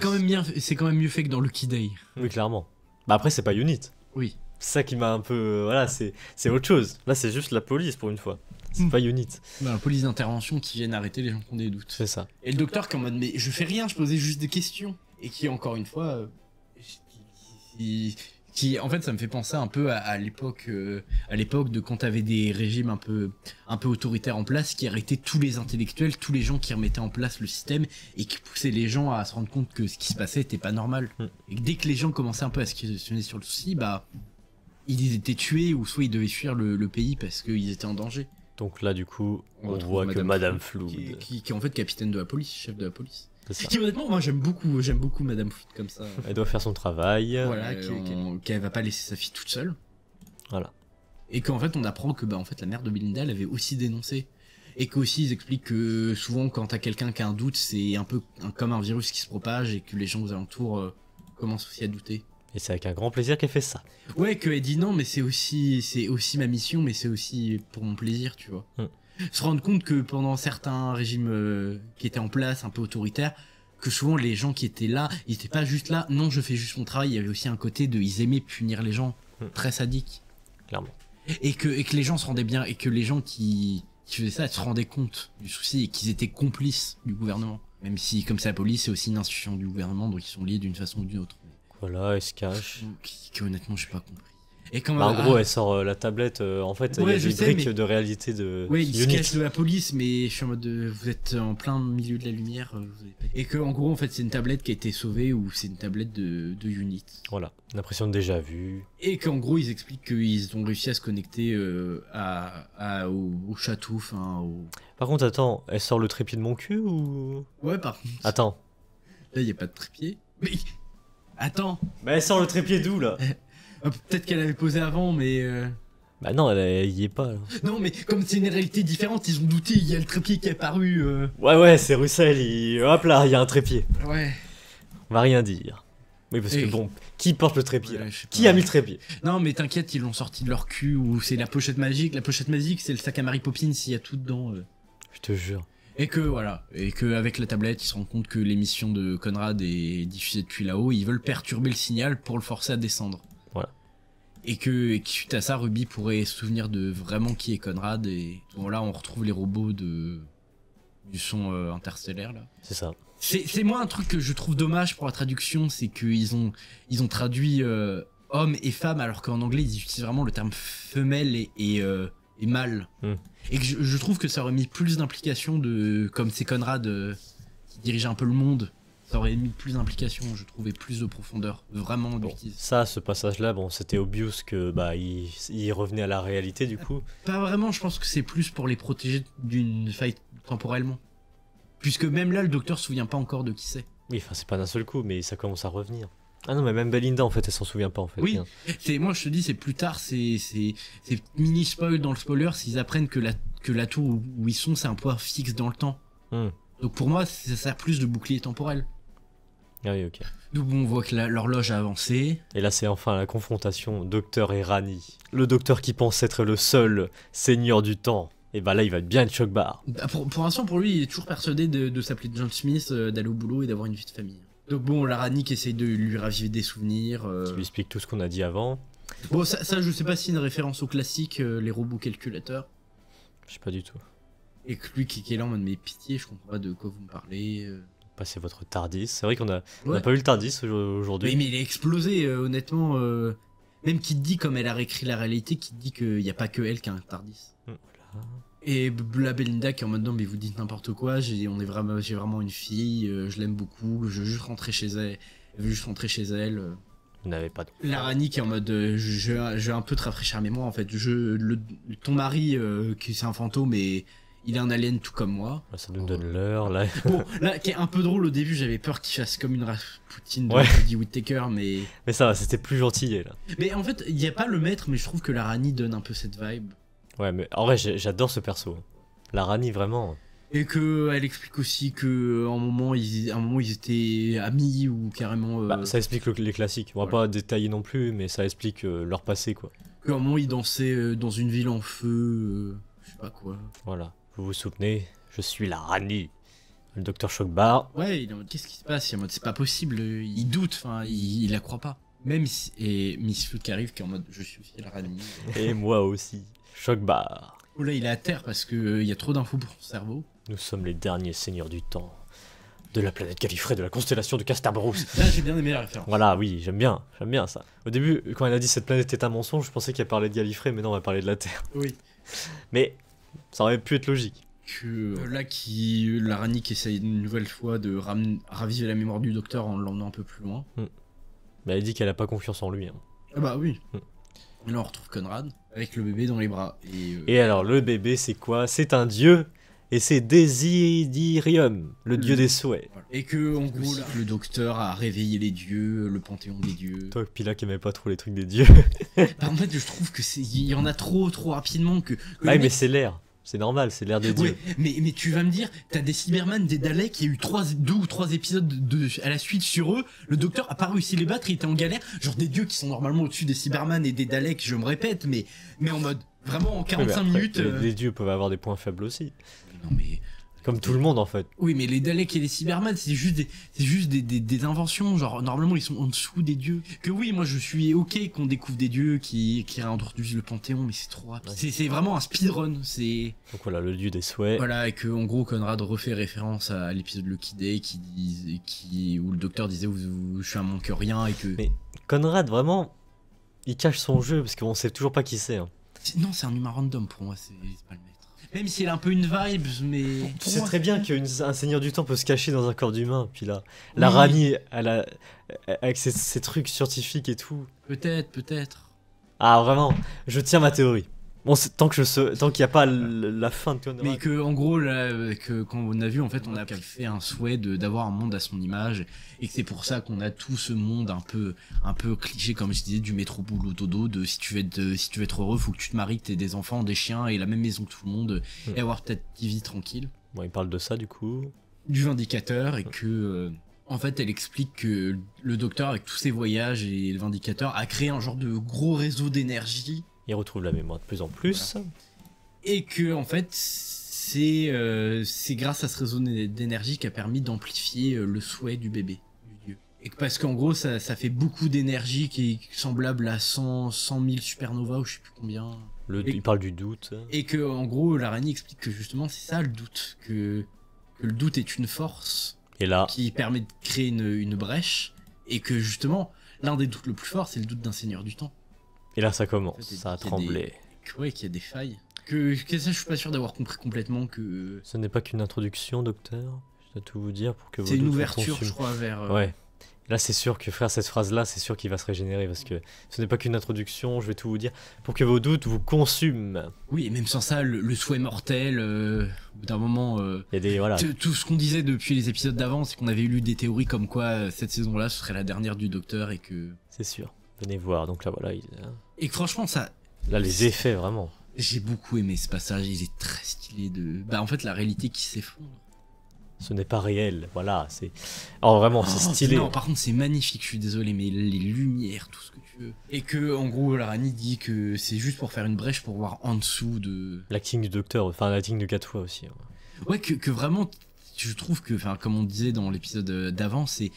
quand même mieux fait que dans Lucky Day. oui, clairement. Bah après, c'est pas Unit. Oui. C'est ça qui m'a un peu. Voilà, c'est autre chose. Là, c'est juste la police pour une fois. C'est pas Unit. Bah, la police d'intervention qui viennent arrêter les gens qui ont des doutes. C'est ça. Et le docteur qui est en mode mais je fais rien, je posais juste des questions. Et qui encore une fois qui en fait ça me fait penser un peu à l'époque de quand t'avais des régimes un peu autoritaires en place qui arrêtaient tous les intellectuels, tous les gens qui remettaient en place le système et qui poussaient les gens à se rendre compte que ce qui se passait était pas normal. Et que dès que les gens commençaient un peu à se questionner sur le souci, bah ils étaient tués ou soit ils devaient fuir le pays parce qu'ils étaient en danger. Donc là, du coup, on retrouve voit que Madame Flood. qui est en fait capitaine de la police, chef de la police. C'est ça. Qui honnêtement, moi j'aime beaucoup Madame Flood comme ça. Elle doit faire son travail. Voilà, qu'elle va pas laisser sa fille toute seule. Voilà. Et qu'en fait on apprend que bah en fait la mère de Belinda elle avait aussi dénoncé. Et qu'aussi ils expliquent que souvent quand t'as quelqu'un qui a un doute, c'est un peu comme un virus qui se propage et que les gens aux alentours commencent aussi à douter. Et c'est avec un grand plaisir qu'elle fait ça. Ouais, qu'elle dit non, mais c'est aussi ma mission, mais c'est aussi pour mon plaisir, tu vois. Se rendre compte que pendant certains régimes qui étaient en place, un peu autoritaires, que souvent les gens qui étaient là, ils étaient pas juste là, non, je fais juste mon travail, il y avait aussi un côté de, ils aimaient punir les gens, très sadiques. Clairement. Et que les gens se rendaient bien, et que les gens qui faisaient ça se rendaient compte du souci, et qu'ils étaient complices du gouvernement. Même si, comme c'est la police, c'est aussi une institution du gouvernement, donc ils sont liés d'une façon ou d'une autre. Voilà, elle se cache. Qui honnêtement, j'ai pas compris. Et quand Bah, en gros, elle sort la tablette. En fait, il Ouais, y a je des sais, briques mais- de réalité de Ouais, il se Unit. cache de la police, mais je suis en mode vous êtes en plein milieu de la lumière. Vous avez pas- Et que en gros, en fait, c'est une tablette qui a été sauvée ou c'est une tablette de Unit. Voilà, l'impression de déjà vu. Et qu'en gros, ils expliquent qu'ils ont réussi à se connecter au château, enfin au. Par contre, attends, elle sort le trépied de mon cul ou. Ouais, par contre, Attends. là, il y a pas de trépied. Mais attends, Mais elle sort le trépied d'où là? peut-être qu'elle avait posé avant, mais. Bah non, elle y est pas là. Non, mais comme c'est une réalité différente, ils ont douté. Il y a le trépied qui est apparu. Ouais, c'est Russell. Hop là, il y a un trépied. Ouais. On va rien dire. Oui, parce que Et- bon, qui porte le trépied là? Ouais, je sais Qui pas. a mis le trépied? Non, mais t'inquiète, ils l'ont sorti de leur cul ou c'est la pochette magique. La pochette magique, c'est le sac à Mary Poppins, il y a tout dedans. Je te jure. Et que voilà, et que avec la tablette, ils se rendent compte que l'émission de Conrad est diffusée depuis là-haut. Ils veulent perturber le signal pour le forcer à descendre. Voilà. Et que suite à ça, Ruby pourrait se souvenir de vraiment qui est Conrad. Et voilà, on retrouve les robots du son interstellaire là. C'est ça. C'est moi un truc que je trouve dommage pour la traduction, c'est qu'ils ont traduit homme et femme alors qu'en anglais ils utilisent vraiment le terme femelle et mâle. Et que je trouve que ça aurait mis plus d'implication de comme c'est Conrad qui dirigeait un peu le monde, ça aurait mis plus d'implication, je trouvais plus de profondeur, vraiment Bon, d'utiliser. ça, ce passage-là, bon, c'était obvious que bah il revenait à la réalité du coup. Pas vraiment, je pense que c'est plus pour les protéger d'une faille temporellement. Puisque même là le docteur se souvient pas encore de qui c'est. Oui, enfin c'est pas d'un seul coup, mais ça commence à revenir. Ah non, mais même Belinda en fait, elle s'en souvient pas en fait. Oui. Bien. C'est moi je te dis c'est plus tard c'est mini spoil dans le spoiler s'ils apprennent que la tour où ils sont c'est un point fixe dans le temps. Donc pour moi ça sert plus de bouclier temporel. Ah oui, ok. Donc on voit que l'horloge a avancé. Et là, c'est enfin la confrontation Docteur et Rani. Le docteur qui pense être le seul seigneur du temps. Et bah là, il va bien être Shockbar. Bah, pour l'instant pour lui il est toujours persuadé de s'appeler John Smith, d'aller au boulot et d'avoir une vie de famille. Donc bon la Rani qui essaye de lui raviver des souvenirs. Qui lui explique tout ce qu'on a dit avant. Bon ça je sais pas si c'est une référence au classique les robots calculateurs. Je sais pas du tout. Et que lui qui est là en mode mais pitié je comprends pas de quoi vous me parlez. Passez votre Tardis. C'est vrai qu'on a Ouais. pas eu le Tardis aujourd'hui. Mais il est explosé, honnêtement. Même qui te dit, comme elle a réécrit la réalité, qui te dit qu'il n'y a pas que elle qui a un Tardis. Voilà. Et la Belinda qui est en mode non, mais vous dites n'importe quoi, j'ai vraiment une fille, je l'aime beaucoup, je veux juste rentrer chez elle. Vous n'avez pas de... La Rani qui est en mode je vais un peu te rafraîchir la mémoire en fait. Ton mari, qui c'est un fantôme, et il est un alien tout comme moi. Là, ça nous donne l'heure, là. Bon, là, qui est un peu drôle au début, j'avais peur qu'il fasse comme une Rasputin de Ouais. Jodie Whittaker, mais... Mais ça va, c'était plus gentil, là. Mais en fait, il n'y a pas le maître, mais je trouve que la Rani donne un peu cette vibe. Ouais, mais en vrai, j'adore ce perso. La Rani, vraiment. Et que elle explique aussi que à un moment ils étaient amis ou carrément. Bah, ça explique les classiques. On va pas détailler non plus, mais ça explique leur passé, quoi. Qu'à un moment ils dansaient dans une ville en feu, je sais pas quoi. Voilà. Vous vous souvenez, je suis la Rani. Le docteur Shockbar. Ouais, il est en mode qu'est-ce qui se passe? Il est en mode c'est pas possible, il doute, enfin il la croit pas. Même si, et Miss Flood qui arrive qui est en mode je suis aussi la Rani. Et moi aussi. Shockbar. Oh là il est à terre parce que il y a trop d'infos pour son cerveau. Nous sommes les derniers seigneurs du temps. De la planète Gallifrey, de la constellation de Castabrousse. Là j'ai bien aimé la référence. Voilà, oui, j'aime bien ça. Au début, quand elle a dit cette planète est un mensonge, je pensais qu'elle parlait de Gallifrey, mais non, elle parlait de la Terre. Oui. Mais ça aurait pu être logique. Que là qui la Rani qui essaye une nouvelle fois de raviver la mémoire du docteur en l'emmenant un peu plus loin. Mais elle dit qu'elle a pas confiance en lui. Hein. Ah bah oui. Mm. Et là on retrouve Conrad avec le bébé dans les bras. Et alors, le bébé, c'est quoi? C'est un dieu, et c'est Desiderium, le dieu des souhaits. Voilà. Et que en gros là, le docteur a réveillé les dieux, le panthéon des dieux. Toi, Pila qui aimait pas trop les trucs des dieux. Bah, en fait je trouve que il y en a trop rapidement que Ah, le mais mec- c'est l'air. C'est normal, c'est l'air des Ouais, dieux. mais tu vas me dire, t'as des Cybermen, des Daleks, il y a eu 2 ou 3 épisodes à la suite sur eux, le docteur a pas réussi à les battre, il était en galère, genre des dieux qui sont normalement au-dessus des Cybermen et des Daleks, je me répète, mais en mode, vraiment en Oui, mais 45 après, minutes... les dieux peuvent avoir des points faibles aussi. Non mais... Comme tout le monde, en fait. Oui, mais les Daleks et les Cybermen, c'est juste des inventions. Genre, normalement, ils sont en dessous des dieux. Que oui, moi, je suis ok qu'on découvre des dieux qui réintroduisent le Panthéon, mais c'est trop rapide. Ouais. C'est vraiment un speedrun. C'est Donc voilà, le dieu des souhaits. voilà, et que en gros, Conrad refait référence à l'épisode Lucky Day où le docteur disait je suis un manque rien et que Mais Conrad, vraiment, il cache son jeu parce qu'on sait toujours pas qui c'est. Hein. non, c'est un humain random pour moi. C'est pas le maître. Même s'il a un peu une vibe, mais Tu pour sais moi, très bien qu'un seigneur du temps peut se cacher dans un corps d'humain. Puis là, la Oui. Rani, avec ses trucs scientifiques et tout. peut-être. Ah, vraiment, je tiens ma théorie. Bon, tant qu'il n'y a pas la fin de Conrad. Mais que en gros là, que quand on a vu en fait on a fait un souhait d'avoir un monde à son image et que c'est pour ça qu'on a tout ce monde un peu cliché comme je disais du métro boulot dodo de si tu veux être heureux faut que tu te maries, que t'aies des enfants, des chiens et la même maison que tout le monde et avoir peut-être une vie tranquille. Bon, il parle de ça du coup. Du Vindicateur et que en fait elle explique que le docteur avec tous ses voyages et le Vindicateur a créé un genre de gros réseau d'énergie. Il retrouve la mémoire de plus en plus. Et que en fait c'est grâce à ce réseau d'énergie qui a permis d'amplifier le souhait du bébé, du dieu. Et que parce qu'en gros ça fait beaucoup d'énergie qui est semblable à 100 000 supernovas ou je sais plus combien. Il parle du doute. Et que en gros l'Araignée explique que justement c'est ça le doute, que le doute est une force Et là, qui permet de créer une brèche et que justement l'un des doutes le plus fort c'est le doute d'un seigneur du temps. ça commence, En fait, ça a qu'il y a tremblé. Ouais, qu'il y a des failles. Que ça, je suis pas sûr d'avoir compris complètement que. Ce n'est pas qu'une introduction, docteur. Je dois tout vous dire pour que vos C'est une doutes vous ouverture, je consument. crois, vers. Ouais. Là, c'est sûr que frère, cette phrase-là, c'est sûr qu'il va se régénérer parce que ce n'est pas qu'une introduction, je vais tout vous dire, pour que vos doutes vous consument. Oui, et même sans ça, le souhait mortel, au bout d'un moment. Il y a des. Voilà. Tout ce qu'on disait depuis les épisodes d'avant, c'est qu'on avait lu des théories comme quoi cette saison-là, ce serait la dernière du Docteur et que. C'est sûr. Venez voir. Donc là, voilà. Et que franchement, ça. Là, les effets, vraiment. J'ai beaucoup aimé ce passage, il est très stylé de. Bah, en fait, la réalité qui s'effondre. Ce n'est pas réel. Voilà. C'est. Oh, vraiment, c'est stylé. Non, par contre, c'est magnifique, je suis désolé, mais les lumières, tout ce que tu veux. Et que, en gros, la Rani dit que c'est juste pour faire une brèche pour voir en dessous de. L'acting du docteur, enfin, l'acting de Gatwa aussi. Hein. Ouais, que vraiment, je trouve que, enfin, comme on disait dans l'épisode d'avant, c'est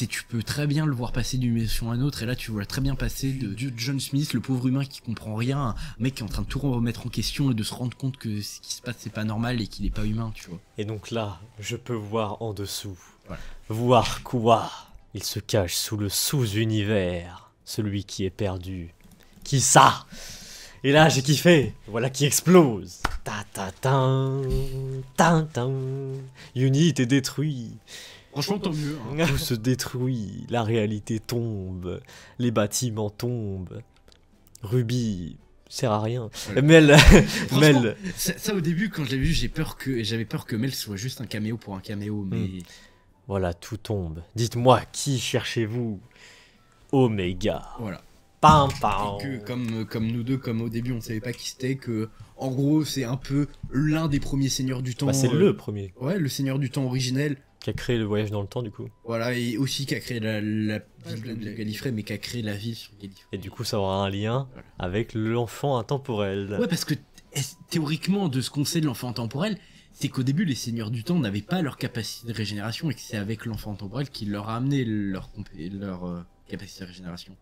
tu peux très bien le voir passer d'une mission à une autre, et là tu vois très bien passer de John Smith, le pauvre humain qui comprend rien, un mec qui est en train de tout remettre en question et de se rendre compte que ce qui se passe c'est pas normal et qu'il est pas humain, tu vois. Et donc là, je peux voir en dessous. Voilà. Voir quoi? Il se cache sous le sous-univers. Celui qui est perdu. Qui ça? Et là, j'ai kiffé. Voilà qui explose. Ta ta ta ta ta. Unit est détruit. Franchement, tant mieux. Hein. Tout se détruit. La réalité tombe. Les bâtiments tombent. Ruby Sert à rien. Voilà. Mel, Franchement, Mel. ça, au début, quand je l'ai vu, j'avais peur que Mel soit juste un caméo pour un caméo, mais... Voilà, tout tombe. Dites-moi, qui cherchez-vous? Oméga. Voilà. Pam, pam. Et que comme nous deux, comme au début, on savait pas qui c'était, que en gros, c'est un peu l'un des premiers seigneurs du temps. Bah, c'est le premier Ouais, le seigneur du temps originel. qui a créé le voyage dans le temps, du coup. Voilà, et aussi qui a créé la ville de Gallifrey, mais qui a créé la ville sur Gallifrey. Et du coup, ça aura un lien Voilà. avec l'enfant intemporel. Ouais, parce que théoriquement, de ce qu'on sait de l'enfant intemporel, c'est qu'au début, les seigneurs du temps n'avaient pas leur capacité de régénération et que c'est avec l'enfant intemporel qui leur a amené leur capacité de régénération.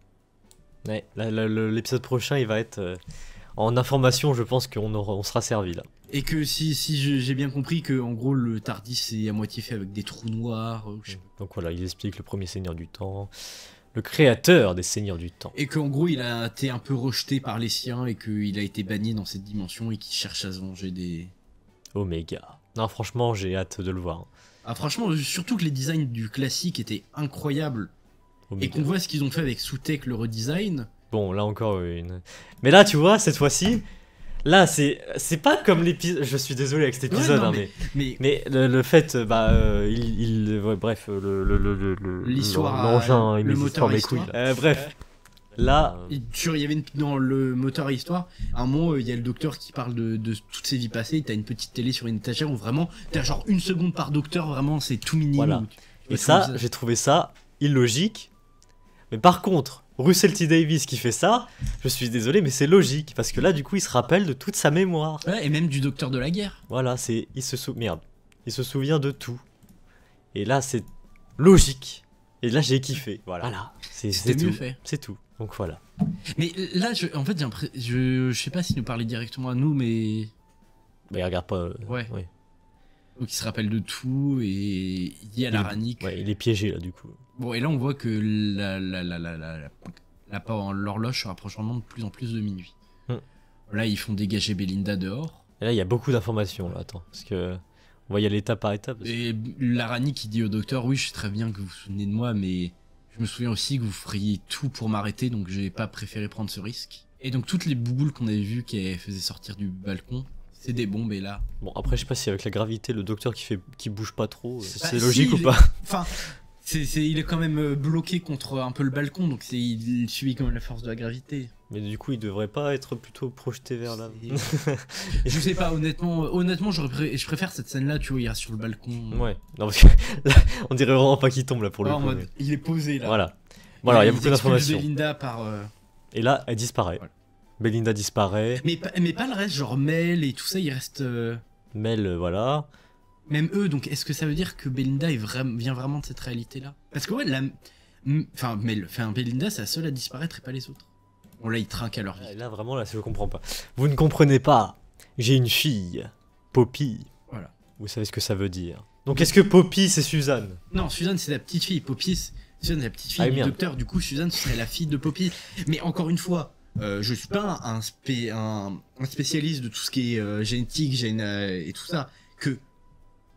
Ouais, l'épisode prochain, il va être en information. Je pense on sera servi là. Et que si j'ai bien compris que en gros le Tardis est à moitié fait avec des trous noirs, je sais pas. Donc voilà, il explique le premier seigneur du temps, le créateur des seigneurs du temps. Et qu'en gros il a été un peu rejeté par les siens et qu'il a été banni dans cette dimension et qu'il cherche à se venger des... Oméga. Non, franchement, j'ai hâte de le voir. Ah franchement, surtout que les designs du classique étaient incroyables. Et Oméga. qu'on voit ce qu'ils ont fait avec Sutek le redesign. Bon, là encore une. Mais là, tu vois, cette fois-ci, là, c'est pas comme l'épisode. Je suis désolé avec cet épisode, Ouais, non, hein, mais mais le fait, ouais, bref, L'histoire, l'engin, il le m'existe moteur pas à mes couilles. histoire. Bref, là, il y avait dans le moteur à histoire, à un moment, il y a le docteur qui parle de toutes ses vies passées. T'as une petite télé sur une étagère où vraiment, t'as genre 1 seconde par docteur, vraiment, c'est tout minime. Voilà. où tu et vois ça, tout j'ai trouvé ça illogique. Mais par contre, Russell T Davies qui fait ça, je suis désolé, mais c'est logique parce que là, du coup, il se rappelle de toute sa mémoire. Ouais, et même du docteur de la guerre. Voilà, il se souvient de tout. Et là, c'est logique. Et là, j'ai kiffé. Voilà, c'est C'était mieux tout. fait. C'est tout. Donc voilà. Mais là, en fait, je sais pas s'il nous parlait directement à nous, mais Bah, il regarde pas. Ouais. Ouais. donc il se rappelle de tout et il dit à la Ranique. Ouais, il est piégé là, du coup. Bon, et là, on voit que l'horloge se rapproche vraiment de plus en plus de minuit. Là, ils font dégager Belinda dehors. Et là, il y a beaucoup d'informations là. Attends, parce que on va y aller étape par étape. Et la Ranique qui dit au docteur, oui, je sais très bien que vous vous souvenez de moi, mais je me souviens aussi que vous feriez tout pour m'arrêter, donc j'ai pas préféré prendre ce risque. Et donc toutes les bouboules qu'on avait vues qui faisaient sortir du balcon, c'est des bombes, et là... Bon, après, je sais pas si avec la gravité, le docteur qui bouge pas trop, c'est Bah, logique si, ou pas. Enfin, il est quand même bloqué contre un peu le balcon, donc il subit quand même la force de la gravité. Mais du coup, il devrait pas être plutôt projeté vers là. Je sais pas, honnêtement, je préfère cette scène-là, tu vois, il reste sur le balcon. Ouais, non, parce que là, on dirait vraiment pas qu'il tombe là pour le Ah, en coup. mode, il est posé là. Voilà. Bon, alors, il y a Ils beaucoup expulsent d'informations. Belinda par. Et là, elle disparaît. Voilà. Belinda disparaît. Mais pas le reste, genre Mel et tout ça, il reste. Mel, voilà. Même eux, donc est-ce que ça veut dire que Belinda vient vraiment de cette réalité-là? Parce que ouais, Belinda, c'est la seule à disparaître et pas les autres. Bon, là, ils trinquent à leur vie. Là, vraiment, là, je comprends pas. Vous ne comprenez pas. J'ai une fille. Poppy. Voilà. Vous savez ce que ça veut dire. Donc, est-ce que Poppy, c'est Suzanne? Non, Suzanne, c'est la petite fille. Poppy, Suzanne, c'est la petite fille Ah, du merde. docteur. Du coup, Suzanne, ce serait la fille de Poppy. Mais encore une fois, je suis pas un spécialiste de tout ce qui est génétique, et tout ça.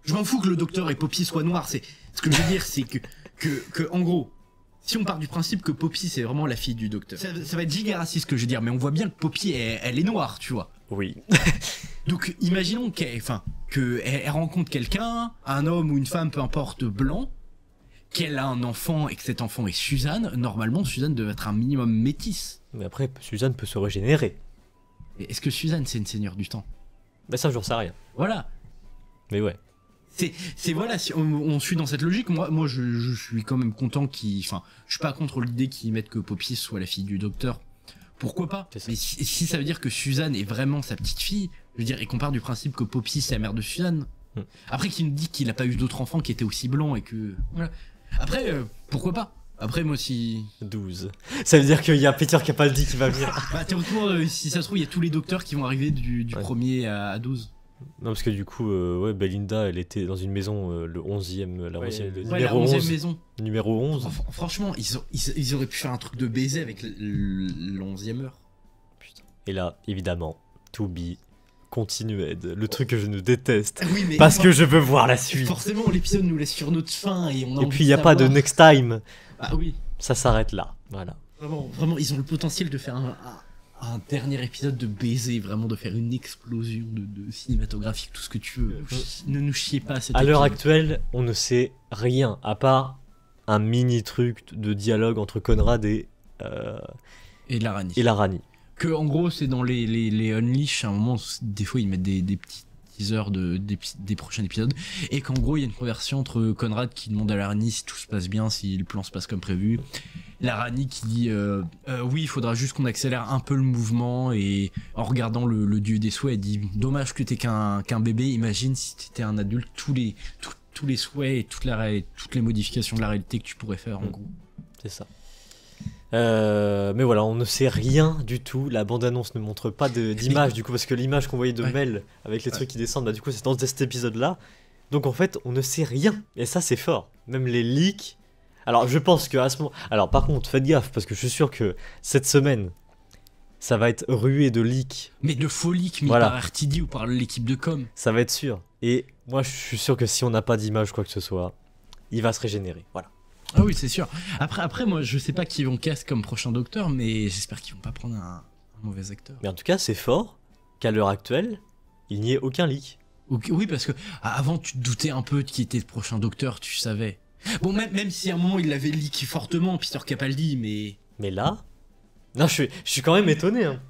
Je m'en fous que le docteur et Poppy soient noirs. Ce que je veux dire, c'est que en gros, si on part du principe que Poppy c'est vraiment la fille du docteur, ça va être giga raciste ce que je veux dire, mais on voit bien que Poppy elle est noire, tu vois. Oui. Donc imaginons qu'elle rencontre quelqu'un, un homme ou une femme, peu importe, blanc, qu'elle a un enfant et que cet enfant est Suzanne. Normalement, Suzanne devait être un minimum métisse. Mais après, Suzanne peut se régénérer. Et est-ce que Suzanne c'est une seigneur du temps? Bah, ça, j'en sais rien. Voilà. Mais ouais. C'est voilà, si on suit dans cette logique, moi je suis quand même content je suis pas contre l'idée qu'ils mettent que Poppy soit la fille du docteur. Pourquoi pas? Mais si ça veut dire que Suzanne est vraiment sa petite fille, je veux dire, et qu'on part du principe que Poppy c'est la mère de Suzanne. Après qu'il nous dit qu'il a pas eu d'autres enfants qui étaient aussi blancs et que voilà. Après pourquoi pas? Après moi si 12. Ça veut dire qu'il y a Peter Capaldi qui va venir. bah théoriquement si ça se trouve il y a tous les docteurs qui vont arriver du Ouais. premier à 12. Non, parce que du coup, ouais, Belinda, elle était dans une maison, le 11e, la 11e, le Ouais, la numéro 11e 11. maison. Numéro 11. Franchement, ils auraient pu faire un truc de baiser avec l'11e heure. Putain. Et là, évidemment, To Be Continued, le truc que je ne déteste. Oui, mais Parce que je veux voir la suite. forcément, l'épisode nous laisse sur notre faim et on a Et envie puis, il n'y a pas de savoir. next time. Ah oui, Ça s'arrête là. Voilà. vraiment, ils ont le potentiel de faire un dernier épisode de baiser, vraiment de faire une explosion de cinématographique, tout ce que tu veux. Ne nous chiez pas cet À l'heure épisode. actuelle, on ne sait rien, à part un mini truc de dialogue entre Conrad Et de la Rani. et la Rani. Que en gros, c'est dans les Unleash, à un moment, des fois, ils mettent des petits teasers des prochains épisodes. Et qu'en gros, il y a une conversion entre Conrad qui demande à la Rani si tout se passe bien, si le plan se passe comme prévu. La Rani qui dit oui, il faudra juste qu'on accélère un peu le mouvement. Et en regardant le dieu des souhaits, elle dit dommage que t'es qu'un bébé. Imagine si t'étais un adulte, tous les souhaits et toutes les modifications de la réalité que tu pourrais faire, en gros. C'est ça. Mais voilà, on ne sait rien du tout. La bande-annonce ne montre pas d'image du coup, parce que l'image qu'on voyait de Ouais. Mel avec les trucs qui descendent, bah du coup c'est dans cet épisode-là. Donc en fait, on ne sait rien. Et ça c'est fort. Même les leaks. Alors je pense que à ce moment. Alors par contre, faites gaffe parce que je suis sûr que cette semaine, ça va être rué de leaks. Mais de folie mis Voilà. par RTD ou par l'équipe de com. Ça va être sûr. Et moi je suis sûr que si on n'a pas d'image quoi que ce soit, il va se régénérer. Voilà. Ah oui, c'est sûr. Après, moi, je sais pas qui vont cast comme prochain docteur, mais j'espère qu'ils vont pas prendre un mauvais acteur. Mais en tout cas, c'est fort qu'à l'heure actuelle, il n'y ait aucun leak. Oui, parce que avant, tu te doutais un peu de qui était le prochain docteur, tu savais. Bon, même si à un moment, il l'avait leaké fortement, Peter Capaldi, mais... Mais là, non, je suis quand même étonné. Hein.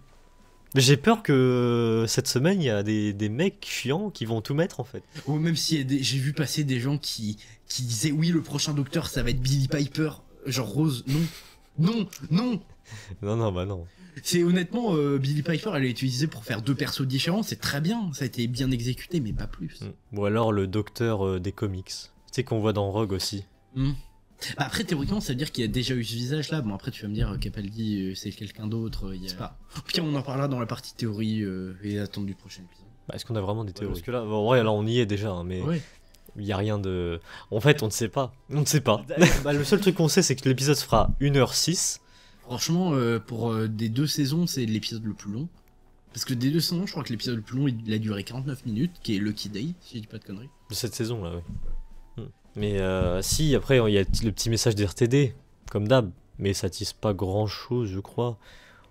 Mais j'ai peur que cette semaine, il y a des mecs chiants qui vont tout mettre en fait. Ou même si j'ai vu passer des gens qui disaient oui, le prochain docteur, ça va être Billy Piper. Genre Rose, non. Non, bah non. C'est honnêtement, Billy Piper, elle est utilisée pour faire deux persos différents, c'est très bien, ça a été bien exécuté, mais pas plus. Ou alors le docteur des comics. Tu sais qu'on voit dans Rogue aussi. Bah après, théoriquement, ça veut dire qu'il y a déjà eu ce visage-là. Bon, après, tu vas me dire, Capaldi, c'est quelqu'un d'autre. C'est pas... Au pire, on en parlera dans la partie théorie et attendre du prochain épisode. Bah, est-ce qu'on a vraiment des théories? Parce que là, en vrai, là on y est déjà, hein, mais Ouais. il y a rien de. En fait, on ne sait pas. On ne sait pas. Bah, le seul truc qu'on sait, c'est que l'épisode se fera 1h06. Franchement, pour des deux saisons, c'est l'épisode le plus long. Parce que des deux saisons, je crois que l'épisode le plus long, il a duré 49 minutes, qui est Lucky Day, si je dis pas de conneries. De cette saison là, oui. Mais si, après, il y a le petit message des RTD, comme d'hab, mais ça tisse pas grand chose, je crois.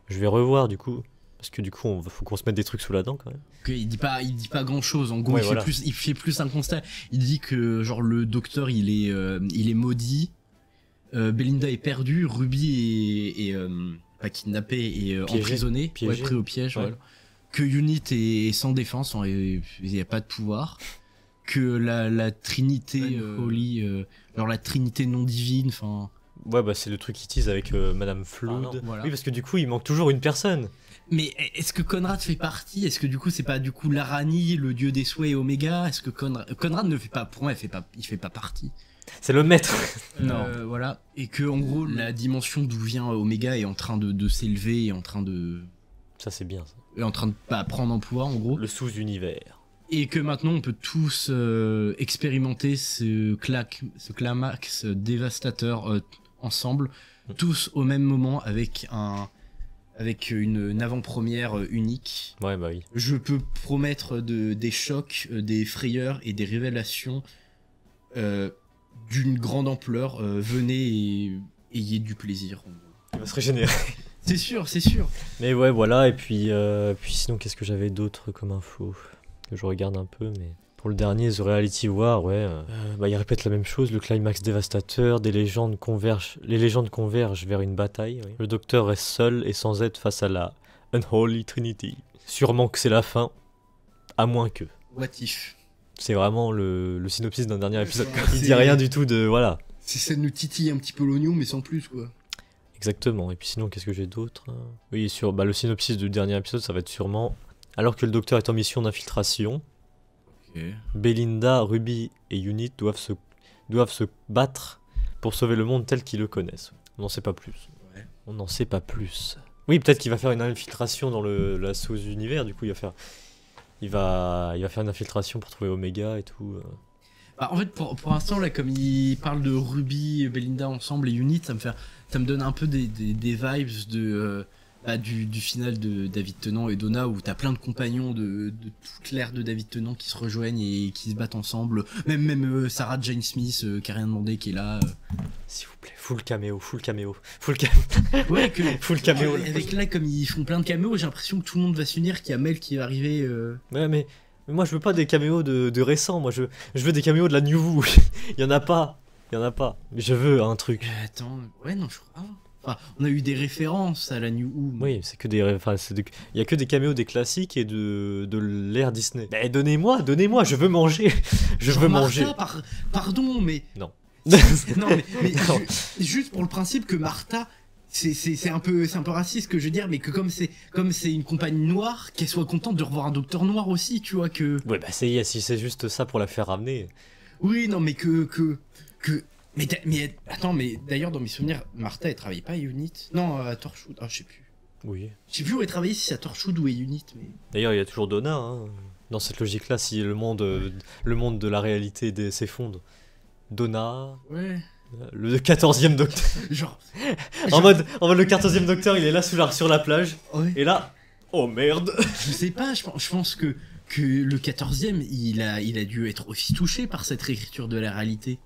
Je vais revoir du coup, parce que du coup, faut qu'on se mette des trucs sous la dent quand même. Il dit pas grand chose. En gros, Ouais, il, voilà. il fait plus un constat. Il dit que, genre, le docteur, il est maudit. Belinda est perdue. Ruby est pas kidnappée et Piégée. emprisonnée. Piégée. Ouais, pris au piège, Ouais. voilà. Que Unit est sans défense, il n'y a pas de pouvoir. Que la Trinité Holy, genre la Trinité non divine, enfin. Ouais, bah c'est le truc qui tease avec Madame Flood. Ah non, voilà. Oui, parce que du coup, il manque toujours une personne. Mais est-ce que Conrad fait partie? Est-ce que du coup c'est pas du coup Larani, le dieu des souhaits et Oméga? Est-ce que Conrad ne fait pas, pour moi il fait pas partie. C'est le maître. Non. Voilà. Et que en gros la dimension d'où vient Oméga est en train de s'élever et en train de Ça, c'est bien, ça. prendre en pouvoir en gros. Le sous-univers. Et que maintenant on peut tous expérimenter ce climax dévastateur ensemble, tous au même moment avec une avant-première unique. Ouais, bah oui. Je peux promettre des chocs, des frayeurs et des révélations d'une grande ampleur. Venez et ayez du plaisir. Il va se régénérer. C'est sûr, c'est sûr. Mais ouais, voilà, et puis sinon, qu'est-ce que j'avais d'autre comme info? Que je regarde un peu, mais... Pour le dernier, The Reality War, ouais, bah, il répète la même chose, le climax dévastateur, les légendes convergent vers une bataille. Oui. Le docteur reste seul et sans aide face à la Unholy Trinity. Sûrement que c'est la fin, à moins que. What if? C'est vraiment le synopsis d'un dernier épisode. Il c'est- dit rien du tout de... Voilà. Ça nous titille un petit peu l'oignon, mais sans plus, quoi. Exactement, et puis sinon, qu'est-ce que j'ai d'autre? Oui, sur le synopsis du dernier épisode, ça va être sûrement... Alors que le docteur est en mission d'infiltration, Belinda, Ruby et Unit doivent se battre pour sauver le monde tel qu'ils le connaissent. On n'en sait pas plus. Ouais. On n'en sait pas plus. Oui, peut-être qu'il va faire une infiltration dans la sous-univers, du coup il va faire une infiltration pour trouver Omega et tout. Bah, en fait, pour l'instant, là, comme il parle de Ruby, Belinda ensemble et Unit, ça me donne un peu des vibes du final de David Tennant et Donna, où t'as plein de compagnons de toute l'ère de David Tennant qui se rejoignent et qui se battent ensemble. Même Sarah Jane Smith, qui a rien demandé, qui est là. S'il vous plaît, full caméo. Ouais, que Full caméo. avec là, comme ils font plein de caméos, j'ai l'impression que tout le monde va s'unir, qu'il y a Mel qui va arriver. Ouais, mais moi je veux pas des caméos de récents, moi je veux des caméos de la New Who. Il y en a pas. Mais je veux un truc. Attends, ouais, non, je crois. Enfin, on a eu des références à la New Who. Oui, c'est que des. Enfin, il y a que des caméos des classiques et de l'ère Disney. Mais donnez-moi, je veux manger. Je veux manger. Martha, pardon, mais. Non. Non, mais Non. juste pour le principe que Martha, c'est un peu raciste que je veux dire, mais que comme c'est une compagnie noire, qu'elle soit contente de revoir un docteur noir aussi, tu vois que. Ouais, bah si c'est juste ça pour la faire ramener. Oui, non, mais mais attends, mais d'ailleurs dans mes souvenirs, Martha elle travaillait pas à Unit. Non, à Torchwood. Ah, je sais plus. Oui. Je sais plus où elle travaillait, si c'est à Torchwood ou à Unit, mais. D'ailleurs, il y a toujours Donna. Hein. Dans cette logique-là, si le monde de la réalité s'effondre, Donna, Ouais. le 14e docteur. Genre. En mode le 14e docteur, il est là sur la plage. Ouais. Et là, oh merde. Je sais pas, je pense que le 14e, il a dû être aussi touché par cette réécriture de la réalité.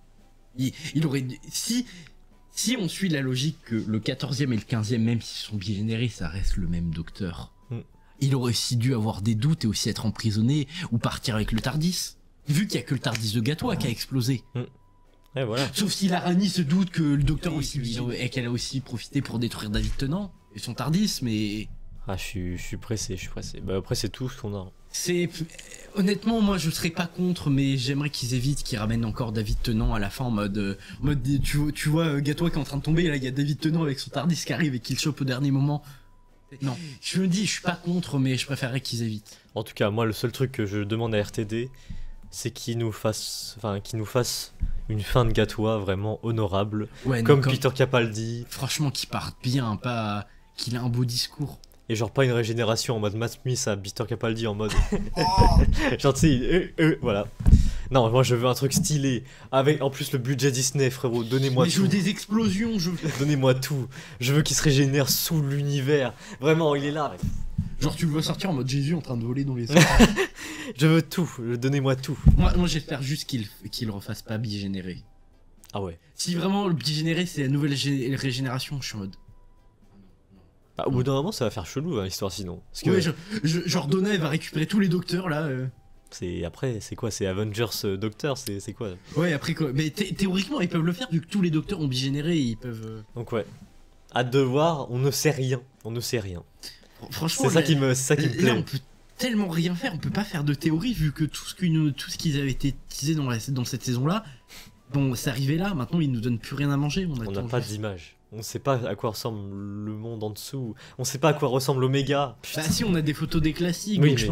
Il aurait. Si on suit la logique que le 14e et le 15e, même s'ils sont bien générés, ça reste le même docteur. Mm. Il aurait aussi dû avoir des doutes et aussi être emprisonné ou partir avec le Tardis. Vu qu'il y a que le Tardis de Gatois qui a explosé. Et voilà. Sauf si la Rani se doute que le docteur aussi, et qu'elle a aussi profité pour détruire David Tennant et son Tardis, mais. Ah, je suis pressé. Bah après, c'est tout ce qu'on a. Honnêtement, moi je serais pas contre, mais j'aimerais qu'ils évitent qu'ils ramènent encore David Tennant à la fin en mode tu vois Gatois qui est en train de tomber, et là il y a David Tennant avec son Tardis qui arrive et qu'il chope au dernier moment. Non, je me dis, je suis pas contre, mais je préférerais qu'ils évitent. En tout cas, moi, le seul truc que je demande à RTD, c'est qu'il nous fasse une fin de Gatois vraiment honorable, Ouais, comme Peter Capaldi, Franchement, qu'il parte bien, pas qu'il ait un beau discours. et genre pas une régénération en mode Matt Smith à Peter Capaldi en mode genre tu sais, voilà. Non, moi je veux un truc stylé, avec en plus le budget Disney, frérot, donnez-moi Mais je veux tout. des explosions, Donnez-moi tout. Je veux qu'il se régénère sous l'univers. Vraiment, il est là. Genre tu le vois sortir en mode Jésus en train de voler dans les airs. Je veux tout. Donnez-moi tout. moi j'espère juste qu'il refasse pas bigénéré. Ah ouais. Si vraiment le bigénéré c'est la nouvelle régénération, je suis en mode. Bah, au bout d'un moment, ça va faire chelou l'histoire sinon. Parce que Ouais, genre Donna elle va récupérer tous les docteurs là. c'est quoi? C'est Avengers Docteur? C'est quoi? Ouais, après quoi. Mais théoriquement ils peuvent le faire vu que tous les docteurs ont bigénéré, ils peuvent. Donc ouais. Hâte de voir. On ne sait rien. Franchement, C'est ça qui me plaît. là on peut tellement rien faire, on peut pas faire de théorie vu que tout ce qu'ils avaient été teasés dans cette saison là, bon c'est arrivé là, maintenant ils nous donnent plus rien à manger. On n'a pas d'image. On sait pas à quoi ressemble le monde en dessous. On sait pas à quoi ressemble Omega. Bah si, on a des photos des classiques, Oui, donc mais-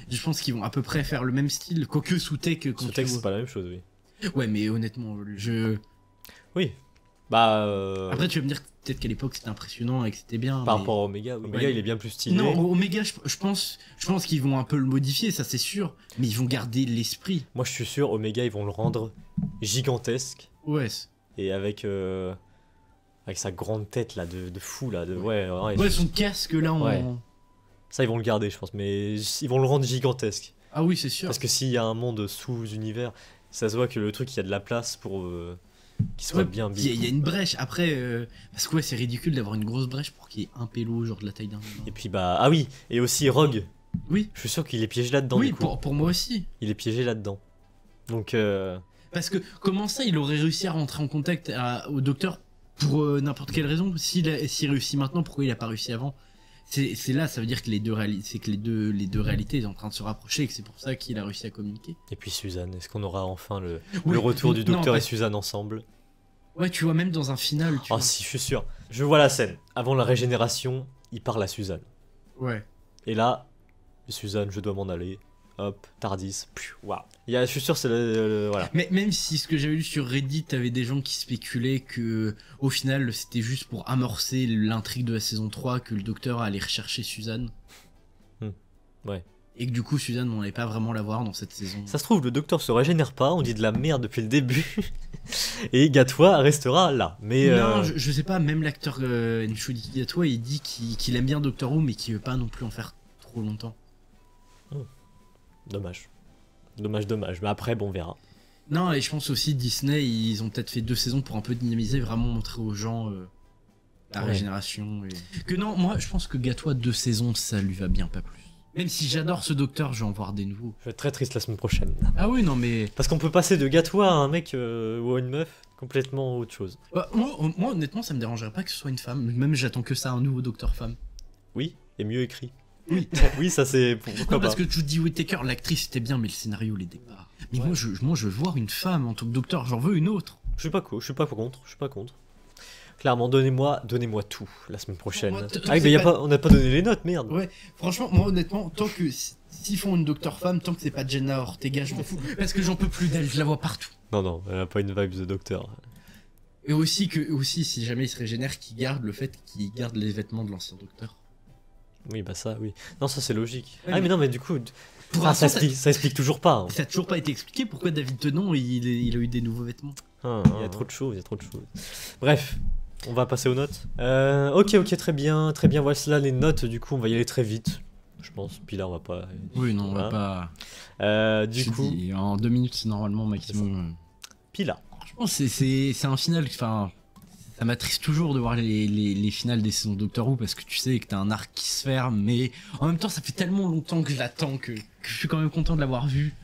je pense qu'ils vont à peu près faire le même style, quoique sous tech quand Ce tu texte, vois. c'est pas la même chose, oui. Ouais, mais honnêtement, Oui. Bah. Après tu vas me dire peut-être qu'à l'époque c'était impressionnant et que c'était bien. Par mais- rapport à Omega, Omega Ouais. il est bien plus stylé. Non, Omega, je pense qu'ils vont un peu le modifier, ça c'est sûr, mais ils vont garder l'esprit. Moi je suis sûr, Omega ils vont le rendre gigantesque. Ouais. Et avec sa grande tête là de fou là. Ouais, Ouais, son casque là, Ouais. Ça ils vont le garder je pense, mais ils vont le rendre gigantesque. Ah oui, c'est sûr. Parce que s'il y a un monde sous-univers, ça se voit que le truc il y a de la place pour qu'il soit Ouais, bien il y a une brèche. Après, parce que ouais, c'est ridicule d'avoir une grosse brèche pour qu'il y ait un pélo, genre de la taille d'un humain. Et puis bah, ah oui, et aussi Rogue. Oui, Je suis sûr qu'il est piégé là-dedans oui, du coup. pour moi aussi. Il est piégé là-dedans. Donc Parce que comment ça, il aurait réussi à rentrer en contact au docteur pour n'importe quelle raison. S'il réussit maintenant, pourquoi il a pas réussi avant? C'est là, ça veut dire que les deux réalités sont en train de se rapprocher et que c'est pour ça qu'il a réussi à communiquer. et puis Suzanne, est-ce qu'on aura enfin le Oui, retour du non, docteur bah, et Suzanne ensemble? Ouais, tu vois, même dans un final, tu Oh vois. si, je suis sûr. Je vois la scène. Avant la régénération, il parle à Suzanne. Ouais. Et là, Suzanne, je dois m'en aller. Hop, Tardis. Waouh. Je suis sûr, c'est voilà. Mais même si ce que j'avais lu sur Reddit, t'avais des gens qui spéculaient que au final c'était juste pour amorcer l'intrigue de la saison 3 que le docteur allait rechercher Suzanne. Ouais. Et que du coup, Suzanne, on n'allait pas vraiment la voir dans cette saison. Ça se trouve, le docteur se régénère pas, on dit de la merde depuis le début, et Gatwa restera là. Mais Non, je sais pas, même l'acteur Nshudi Gatwa, il dit qu'il aime bien Doctor Who, mais qu'il veut pas non plus en faire trop longtemps. Dommage. Dommage. Mais après, bon, on verra. Non, et je pense aussi Disney, ils ont peut-être fait 2 saisons pour un peu dynamiser, vraiment montrer aux gens la régénération. Que non, moi je pense que Gatwa 2 saisons, ça lui va bien, pas plus. Même si j'adore ce docteur, je vais en voir des nouveaux. Je vais être très triste la semaine prochaine. Ah oui, non mais... Parce qu'on peut passer de Gatwa à un mec ou à une meuf complètement autre chose. Bah, moi honnêtement, ça me dérangerait pas que ce soit une femme. Même j'attends que ça, un nouveau docteur femme. Oui, et mieux écrit. Oui. Oui, ça c'est... Pourquoi Non, parce pas. que Jodie Whittaker, l'actrice était bien, mais le scénario l'était pas. Mais moi, je veux voir une femme en tant que docteur, j'en veux une autre. Je suis pas contre. Clairement, donnez-moi tout la semaine prochaine. Moi, Ah, mais on n'a pas donné les notes, merde. Ouais, franchement, moi honnêtement, tant que s'ils font une docteur femme, tant que c'est pas Jenna Ortega, je m'en fous. Parce que j'en peux plus d'elle, je la vois partout. Non, elle a pas une vibe de docteur. Et aussi, si jamais il se régénère, qu'il garde le fait qu'il garde les vêtements de l'ancien docteur. Oui, bah ça, oui. Non, ça c'est logique. Ouais, Ah, mais non, mais du coup... Pour ça l'instant, explique toujours pas. Hein. Ça a toujours pas été expliqué pourquoi David Tennant, il a eu des nouveaux vêtements. Il y a trop de choses, Bref, on va passer aux notes. Ok, très bien. Voici les notes, du coup, on va y aller très vite, je pense. Puis là, on va pas... Oui, non, voilà. on va pas... du coup... Dis, en 2 minutes, c'est normalement maximum. Puis là. Je pense que c'est un final, enfin... Ça m'attriste toujours de voir les finales des saisons Doctor Who parce que tu sais que t'as un arc qui se ferme, mais en même temps ça fait tellement longtemps que je l'attends que je suis quand même content de l'avoir vu,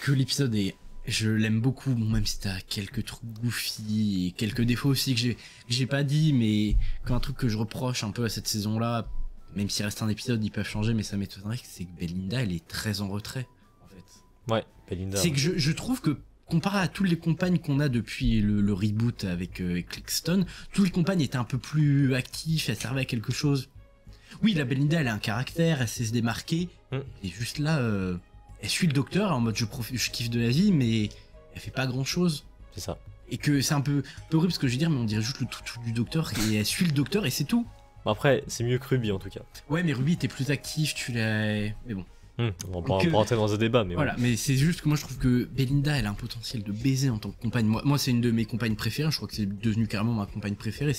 que l'épisode est... Je l'aime beaucoup, bon, même si t'as quelques trucs goofy et quelques défauts aussi que j'ai pas dit, mais qu'un truc que je reproche un peu à cette saison-là, même s'il reste un épisode, ils peuvent changer, mais ça m'étonnerait, c'est que Belinda elle est très en retrait en fait. Ouais, Belinda. C'est que je trouve que comparé à toutes les compagnes qu'on a depuis le reboot avec Clixton, toutes les compagnes étaient un peu plus actives, elles servaient à quelque chose. Oui, la Belinda, elle a un caractère, elle sait se démarquer, et juste là, elle suit le docteur en mode je kiffe de la vie, mais elle fait pas grand chose. C'est ça. Et que c'est un peu horrible ce que je veux dire, mais on dirait juste le toutou du docteur, et elle suit le docteur et c'est tout. Bon, après, c'est mieux que Ruby en tout cas. Ouais, mais Ruby était plus active, tu l'as... Mais bon. On va pas rentrer dans un débat, mais voilà, mais c'est juste que moi je trouve que Belinda elle a un potentiel de baiser en tant que compagne. Moi c'est une de mes compagnes préférées, je crois que c'est devenu carrément ma compagne préférée.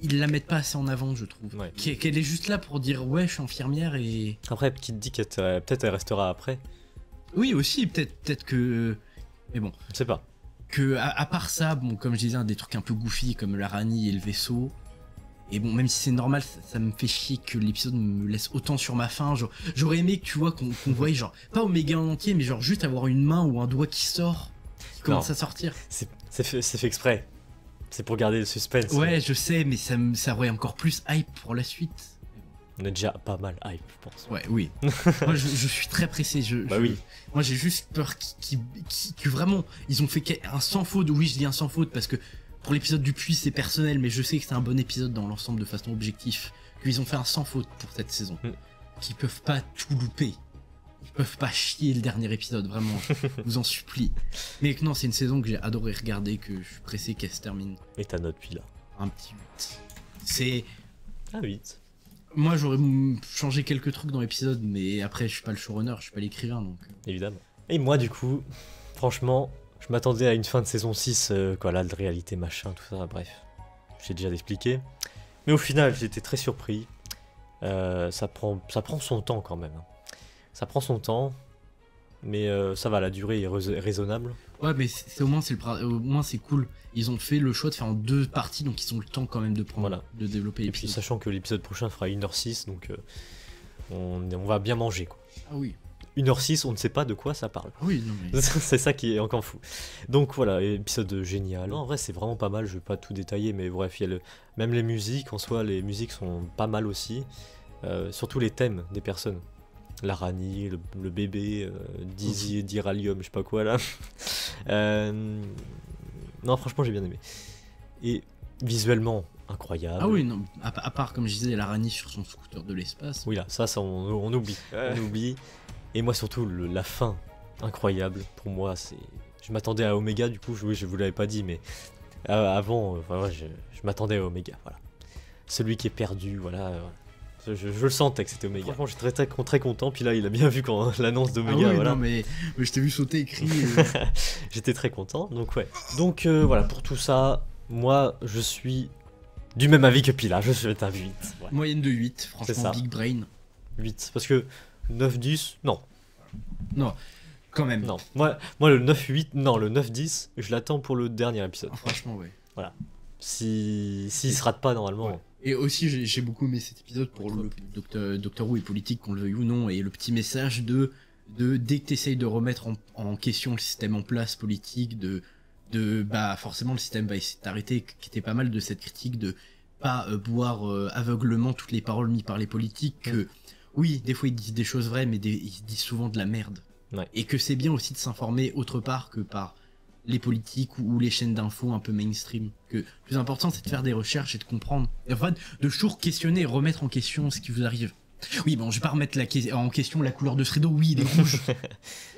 Ils la mettent pas assez en avant, je trouve. Ouais. Qu'elle est juste là pour dire ouais, je suis infirmière et. Après, qui te dit qu'elle peut-être elle restera après. Oui, aussi, peut-être que. Mais bon. Je sais pas. Que à part ça, bon, comme je disais, des trucs un peu goofy comme la Rani et le vaisseau. Et bon, même si c'est normal, ça me fait chier que l'épisode me laisse autant sur ma faim. Genre, j'aurais aimé que tu vois qu'on voie genre, pas Oméga en entier, mais genre juste avoir une main ou un doigt qui sort, qui commence à sortir. C'est fait exprès. C'est pour garder le suspense. Ouais, je sais, mais ça aurait encore plus hype pour la suite. On est déjà pas mal hype, je pense. Ouais, oui. Moi, je suis très pressé. Oui. Moi, j'ai juste peur que vraiment, ils ont fait un sans faute. Oui, je dis un sans faute parce que pour l'épisode du puits, c'est personnel, mais je sais que c'est un bon épisode dans l'ensemble de façon objective. Qu'ils ont fait un sans faute pour cette saison. Qu'ils peuvent pas tout louper. Ils peuvent pas chier le dernier épisode, vraiment. Je vous en supplie. Mais que non, c'est une saison que j'ai adoré regarder, que je suis pressé qu'elle se termine. Et ta note, puis là. Un petit 8. C'est... Ah, 8. Moi, j'aurais changé quelques trucs dans l'épisode, mais après, je suis pas le showrunner, je suis pas l'écrivain, donc... Évidemment. Et moi, du coup, franchement, je m'attendais à une fin de saison 6, quoi, là, de réalité, machin, tout ça, bref. J'ai déjà expliqué. Mais au final, j'étais très surpris. Ça prend son temps, quand même. Ça prend son temps, mais ça va, la durée est raisonnable. Ouais, mais au moins c'est cool. Ils ont fait le choix de faire en 2 parties, donc ils ont le temps quand même de prendre, voilà. De développer l'épisode. Et puis sachant que l'épisode prochain fera 1h06, donc on va bien manger, quoi. Ah oui. 1h06, on ne sait pas de quoi ça parle. Oui, non mais... C'est ça qui est encore fou. Donc voilà, épisode génial. Non, en vrai, c'est vraiment pas mal, je vais pas tout détailler, mais bref, il y a même les musiques, en soi, les musiques sont pas mal aussi. Surtout les thèmes des personnes. La Rani, le bébé, Dizzy, Diralium, je sais pas quoi là. Non, franchement, j'ai bien aimé. Et visuellement, incroyable. Ah oui, non, à part, comme je disais, la Rani sur son scooter de l'espace. Oui, là, ça on oublie. On oublie. Et moi, surtout, la fin, incroyable. Pour moi, c'est. Je m'attendais à Oméga, du coup, je vous l'avais pas dit, mais avant, je m'attendais à Oméga, voilà. Celui qui est perdu, voilà. Je le sentais que c'était Omega. Franchement, j'étais très content. Puis là, il a bien vu quand l'annonce d'Omega. Ah oui, voilà. non, mais je t'ai vu sauter et crier. J'étais très content. Donc, ouais. Donc, voilà, pour tout ça, moi, je suis du même avis que Pila. Je suis à 8. Ouais. Moyenne de 8, C'est ça. franchement, big brain. 8. Parce que 9-10, non. Non, quand même. Non. Moi le 9-8, non, le 9-10, je l'attends pour le dernier épisode. Ah, franchement, ouais. S'il se rate pas, normalement. Ouais. Et aussi, j'ai beaucoup aimé cet épisode pour le Doctor Who est politique, qu'on le veuille ou non, et le petit message de dès que tu essayes de remettre en question le système en place politique, bah forcément le système va essayer de t'arrêter, qui était pas mal de cette critique de pas boire aveuglement toutes les paroles mises par les politiques, que oui, des fois ils disent des choses vraies, mais ils disent souvent de la merde. Ouais. Et que c'est bien aussi de s'informer autre part que par les politiques ou les chaînes d'infos un peu mainstream. Que le plus important, c'est de faire des recherches et de comprendre. Et en fait, de toujours questionner et remettre en question ce qui vous arrive. Oui, bon, je vais pas remettre en question la couleur de ce rideau. Oui, il est rouge.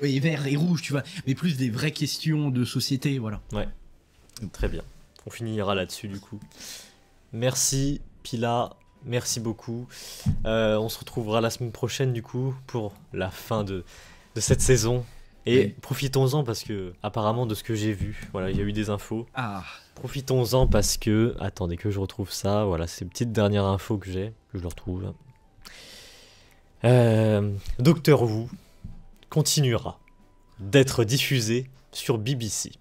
Oui, vert et rouge, tu vois. Mais plus des vraies questions de société, voilà. Ouais, très bien. On finira là-dessus, du coup. Merci, Pila. Merci beaucoup. On se retrouvera la semaine prochaine, du coup, pour la fin de cette saison. Et profitons-en parce que, apparemment, de ce que j'ai vu, voilà, il y a eu des infos. Ah. Profitons-en parce que, attendez que je retrouve ça, voilà, c'est une petite dernière info que j'ai, que je le retrouve. Doctor Who continuera d'être diffusé sur BBC.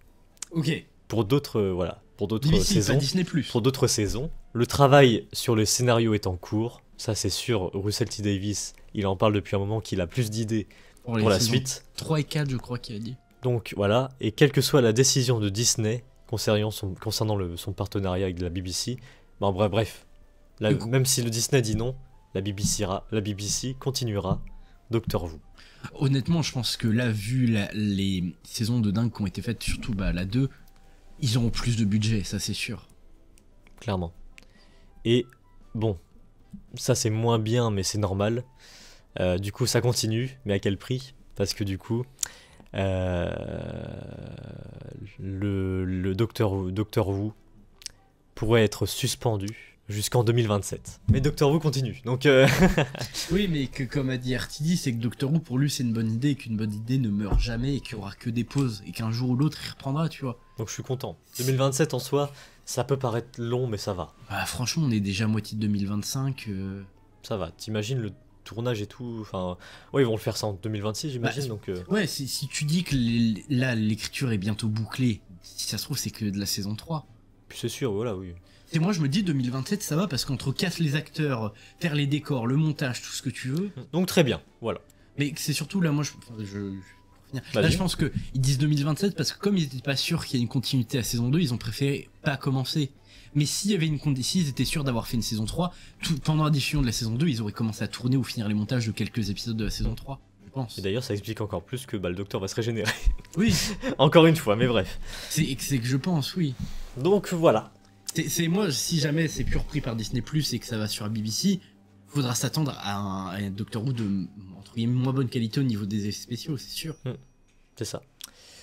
Ok. Pour d'autres, voilà, pour d'autres BBC, saisons. pas Disney+. Pour d'autres saisons. Le travail sur le scénario est en cours. Ça, c'est sûr. Russell T Davies, il en parle depuis un moment qu'il a plus d'idées pour la suite. 3 et 4, je crois qu'il a dit. Donc voilà, et quelle que soit la décision de Disney concernant son partenariat avec la BBC, ben, bref, même si le Disney dit non, la BBC continuera Doctor Who. Honnêtement, je pense que là, vu les saisons de dingue qui ont été faites, surtout la 2, ils auront plus de budget, ça c'est sûr. Clairement. Et bon, ça c'est moins bien, mais c'est normal. Du coup, ça continue, mais à quel prix? Parce que du coup, le Doctor Who pourrait être suspendu jusqu'en 2027. Mais Doctor Who continue, donc... Oui, mais que comme a dit RTD, c'est que Doctor Who, pour lui, c'est une bonne idée, et qu'une bonne idée ne meurt jamais, et qu'il n'y aura que des pauses, et qu'un jour ou l'autre, il reprendra, tu vois. Donc je suis content. 2027 en soi, ça peut paraître long, mais ça va. Bah franchement, on est déjà à moitié de 2025. Ça va, t'imagines le tournage et tout, enfin... Ouais, ils vont le faire ça en 2026, j'imagine, donc... Ouais, si tu dis que là, l'écriture est bientôt bouclée, si ça se trouve, c'est que de la saison 3. Puis c'est sûr, voilà, oui. Et moi, je me dis 2027, ça va, parce qu'entre casser les acteurs, faire les décors, le montage, tout ce que tu veux... Donc très bien, voilà. Mais c'est surtout, là, moi, là, je pense qu'ils disent 2027, parce que comme ils étaient pas sûrs qu'il y ait une continuité à saison 2, ils ont préféré pas commencer. Mais s'il y avait s'ils étaient sûrs d'avoir fait une saison 3, pendant la diffusion de la saison 2, ils auraient commencé à tourner ou finir les montages de quelques épisodes de la saison 3, je pense. Et d'ailleurs, ça explique encore plus que le Docteur va se régénérer. Oui. Encore une fois, mais bref. C'est que je pense, oui. Donc voilà. C'est moi, si jamais c'est plus repris par Disney+, et que ça va sur la BBC, faudra s'attendre à un Doctor Who de, entre guillemets, moins bonne qualité au niveau des effets spéciaux, c'est sûr. C'est ça.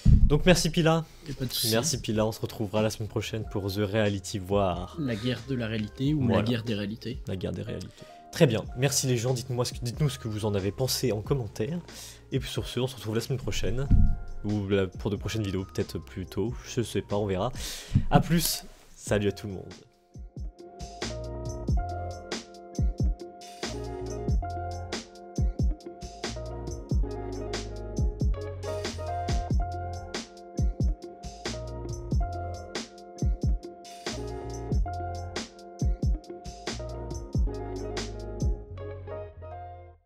Donc merci Pila. Pas de soucis. Merci Pila, on se retrouvera la semaine prochaine pour The Reality, voire la guerre de la réalité ou la guerre des réalités. La guerre des réalités. Très bien, merci les gens, dites-nous ce que vous en avez pensé en commentaire. Et puis sur ce, on se retrouve la semaine prochaine, ou pour de prochaines vidéos, peut-être plus tôt, je sais pas, on verra. A plus, salut à tout le monde.